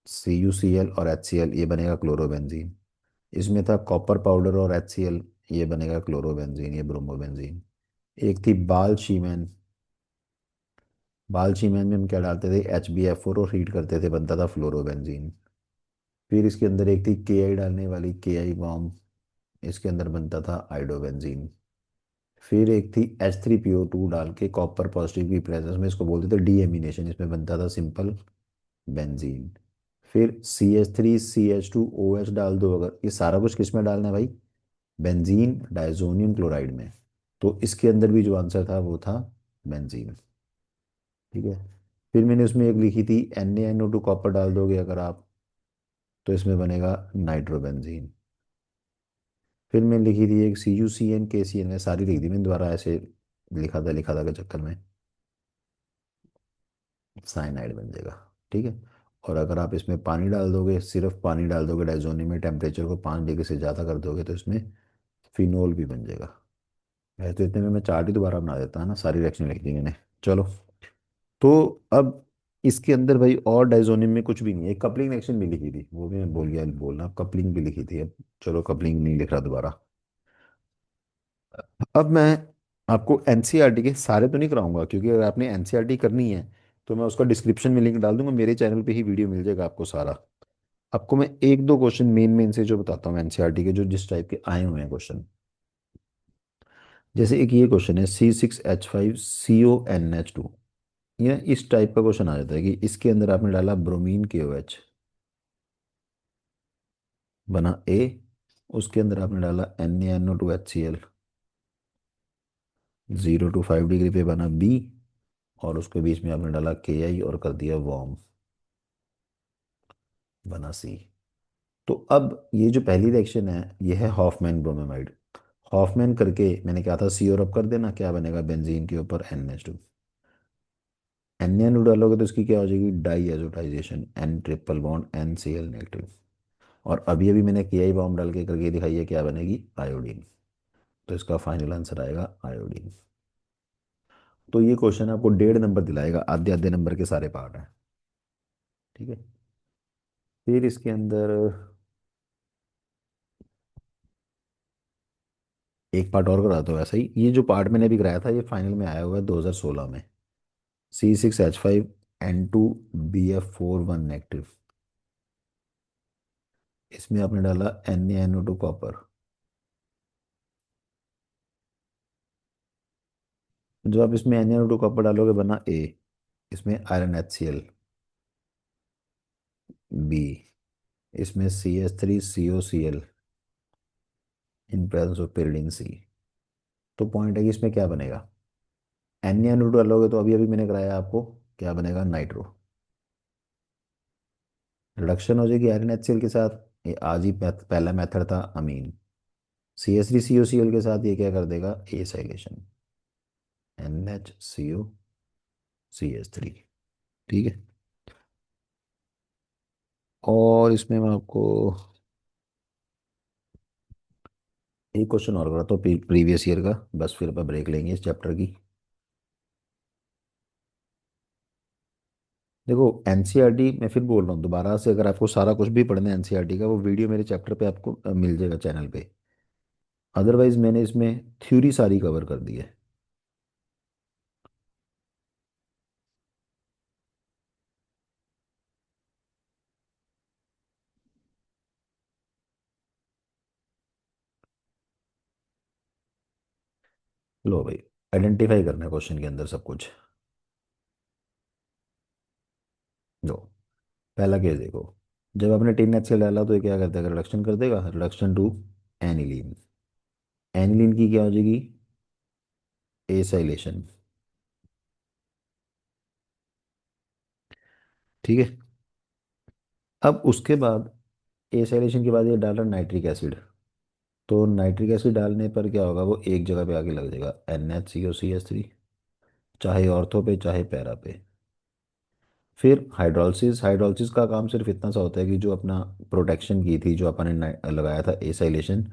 CuCl और HCl, ये बनेगा क्लोरोबेंजीन। इसमें था कॉपर पाउडर और HCl, ये बनेगा क्लोरोबेंजीन, ये ब्रोमोबेंजीन। एक थी बाल शीमेन। बाल शीमेन में हम क्या डालते थे, HbF4 और हीट करते थे, बनता था फ्लोरोबेंजीन। फिर इसके अंदर एक थी Ki डालने वाली, Ki बॉम्ब, इसके अंदर बनता था आइडोबेंजीन। फिर एक थी H3PO2 डाल के कॉपर पॉजिटिव की प्रेजेंस में, इसको बोलते थे डीएमिनेशन, इसमें बनता था सिंपल बेंजीन। फिर CH3CH2OH डाल दो, अगर ये सारा कुछ किस में डालना है भाई, बेंजीन डायजोनियम क्लोराइड में। तो इसके अंदर भी जो आंसर था वो था बेंजीन। ठीक है। फिर मैंने उसमें एक लिखी थी NaNO2 कॉपर डाल दोगे अगर आप, तो इसमें बनेगा नाइट्रोबेंजीन। फिर मैं लिखी थी एक CuCN KCN, में सारी लिख दी मैंने दोबारा, ऐसे लिखा था के चक्कर में, साइनाइड बन जाएगा। ठीक है। और अगर आप इसमें पानी डाल दोगे, सिर्फ पानी डाल दोगे, डाइजोनियम में टेम्परेचर को 5 डिग्री से ज़्यादा कर दोगे, तो इसमें फिनोल भी बन जाएगा। वैसे तो इतने में मैं चार्ट ही दोबारा बना देता है ना, सारी रिएक्शन लिख दी मैंने। चलो, तो अब इसके अंदर भाई और डाइजोनियम में कुछ भी नहीं है, कपलिंग रिएक्शन भी लिखी थी, वो भी मैं भूल गया बोलना, कपलिंग भी लिखी थी। अब चलो, कपलिंग नहीं लिख रहा दोबारा। अब मैं आपको एनसीईआरटी के सारे तो नहीं कराऊंगा, क्योंकि अगर आपने एनसीईआरटी करनी है तो मैं उसका डिस्क्रिप्शन में लिंक डाल दूंगा, मेरे चैनल पे ही वीडियो मिल जाएगा आपको सारा। आपको मैं एक दो क्वेश्चन मेन मेन से जो बताता हूँ एनसीईआरटी के, जो जिस टाइप के आए हुए हैं क्वेश्चन। जैसे एक ये क्वेश्चन है, C6H5CONH2, ये इस टाइप का क्वेश्चन आ जाता है कि इसके अंदर आपने डाला ब्रोमीन KOH, बना A। उसके अंदर आपने डाला NaNO2HCl, 0 to 5 डिग्री पे बना B। और उसके बीच में आपने डाला Ki और कर दिया वार्म, बना C। तो अब ये जो पहली रिएक्शन है, ये है हॉफमैन ब्रोमेमाइड। हॉफमैन करके मैंने कहा था C और अब कर देना, क्या बनेगा, बेंजीन के ऊपर NH2। NaNO डालोगे तो इसकी क्या हो जाएगी, diazotization, N triple bond NCl negative. और अभी अभी मैंने Ki बॉम्ब डाल के करके दिखाई है, क्या बनेगी, आयोडीन। तो इसका फाइनल आंसर आएगा आयोडीन। तो ये क्वेश्चन आपको 1.5 नंबर दिलाएगा, आधे आधे नंबर के सारे पार्ट हैं। ठीक है। फिर इसके अंदर एक पार्ट और करा दो ऐसा ही, ये जो पार्ट मैंने अभी कराया था ये फाइनल में आया हुआ है 2016 में। C6H5N2BF41 नेगेटिव, इसमें आपने डाला NaNO2 कॉपर। जो आप इसमें NaNO2 कॉपर डालोगे बना A, इसमें आयरन HCl B, इसमें CH3COCl in presence of pyridine C। तो पॉइंट है कि इसमें क्या बनेगा, NaNO2 डालोगे तो अभी अभी मैंने कराया आपको, क्या बनेगा, नाइट्रो। रिडक्शन हो जाएगी आयरन HCl के साथ, ये आज ही पहला मेथड था अमीन। CH3COCl के साथ ये क्या कर देगा, एसाइलेशन, NHCOCH3। ठीक है। और इसमें मैं आपको एक क्वेश्चन और कराता हूँ प्रीवियस ईयर का, बस फिर अपन ब्रेक लेंगे इस चैप्टर की। देखो, एनसीईआरटी मैं फिर बोल रहा हूँ दोबारा से, अगर आपको सारा कुछ भी पढ़ना है एनसीईआरटी का, वो वीडियो मेरे चैप्टर पे आपको मिल जाएगा चैनल पे। अदरवाइज मैंने इसमें थ्योरी सारी कवर कर दी है। लो भाई, आइडेंटिफाई करना है क्वेश्चन के अंदर सब कुछ। लो, पहला केस देखो, जब आपने टिन HCl डाला तो ये क्या कर देगा, रिडक्शन कर देगा, रिडक्शन टू एनिलीन। एनिलीन की क्या हो जाएगी, एसाइलेशन। ठीक है। अब उसके बाद एसाइलेशन के बाद ये डाला नाइट्रिक एसिड। तो नाइट्रिक एसिड डालने पर क्या होगा, वो एक जगह पे आके लग जाएगा, NHCOCH3, चाहे ऑर्थो पे चाहे पैरा पे। फिर हाइड्रोलिसिस, हाइड्रोलिसिस का काम सिर्फ इतना सा होता है कि जो अपना प्रोटेक्शन की थी, जो अपन ने लगाया था एसाइलेशन,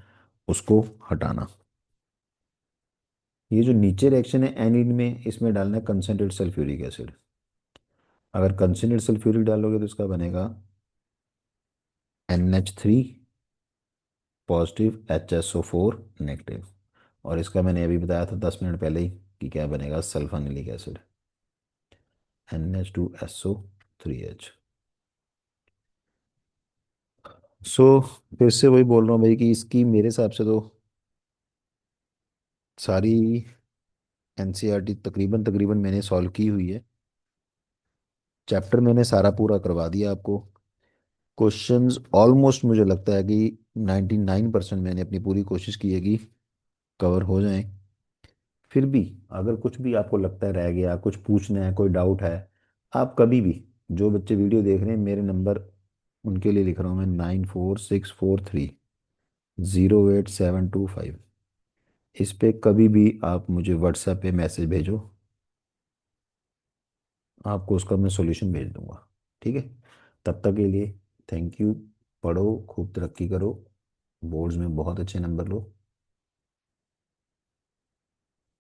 उसको हटाना। ये जो नीचे रिएक्शन है एनिलीन में, इसमें डालना है कंसनट्रेट सल्फ्यूरिक एसिड। अगर कंसनट्रेट सल्फ्यूरिक डालोगे तो इसका बनेगा NH3 पॉजिटिव, HSO4 नेगेटिव। और इसका मैंने अभी बताया था 10 मिनट पहले ही कि क्या बनेगा, सल्फानिलिक एसिड, NH2SO3H। सो फिर से वही बोल रहा हूँ भाई कि इसकी मेरे हिसाब से तो सारी NCERT तकरीबन तकरीबन मैंने सॉल्व की हुई है। चैप्टर मैंने सारा पूरा करवा दिया आपको। क्वेश्चंस ऑलमोस्ट मुझे लगता है कि 99% मैंने अपनी पूरी कोशिश की है कि कवर हो जाएं। फिर भी अगर कुछ भी आपको लगता है रह गया, कुछ पूछना है, कोई डाउट है, आप कभी भी, जो बच्चे वीडियो देख रहे हैं मेरे नंबर उनके लिए लिख रहा हूँ मैं, 9464308725। इस पे कभी भी आप मुझे व्हाट्सएप पे मैसेज भेजो, आपको उसका मैं सॉल्यूशन भेज दूंगा। ठीक है, तब तक के लिए थैंक यू। पढ़ो, खूब तरक्की करो, बोर्ड्स में बहुत अच्छे नंबर लो।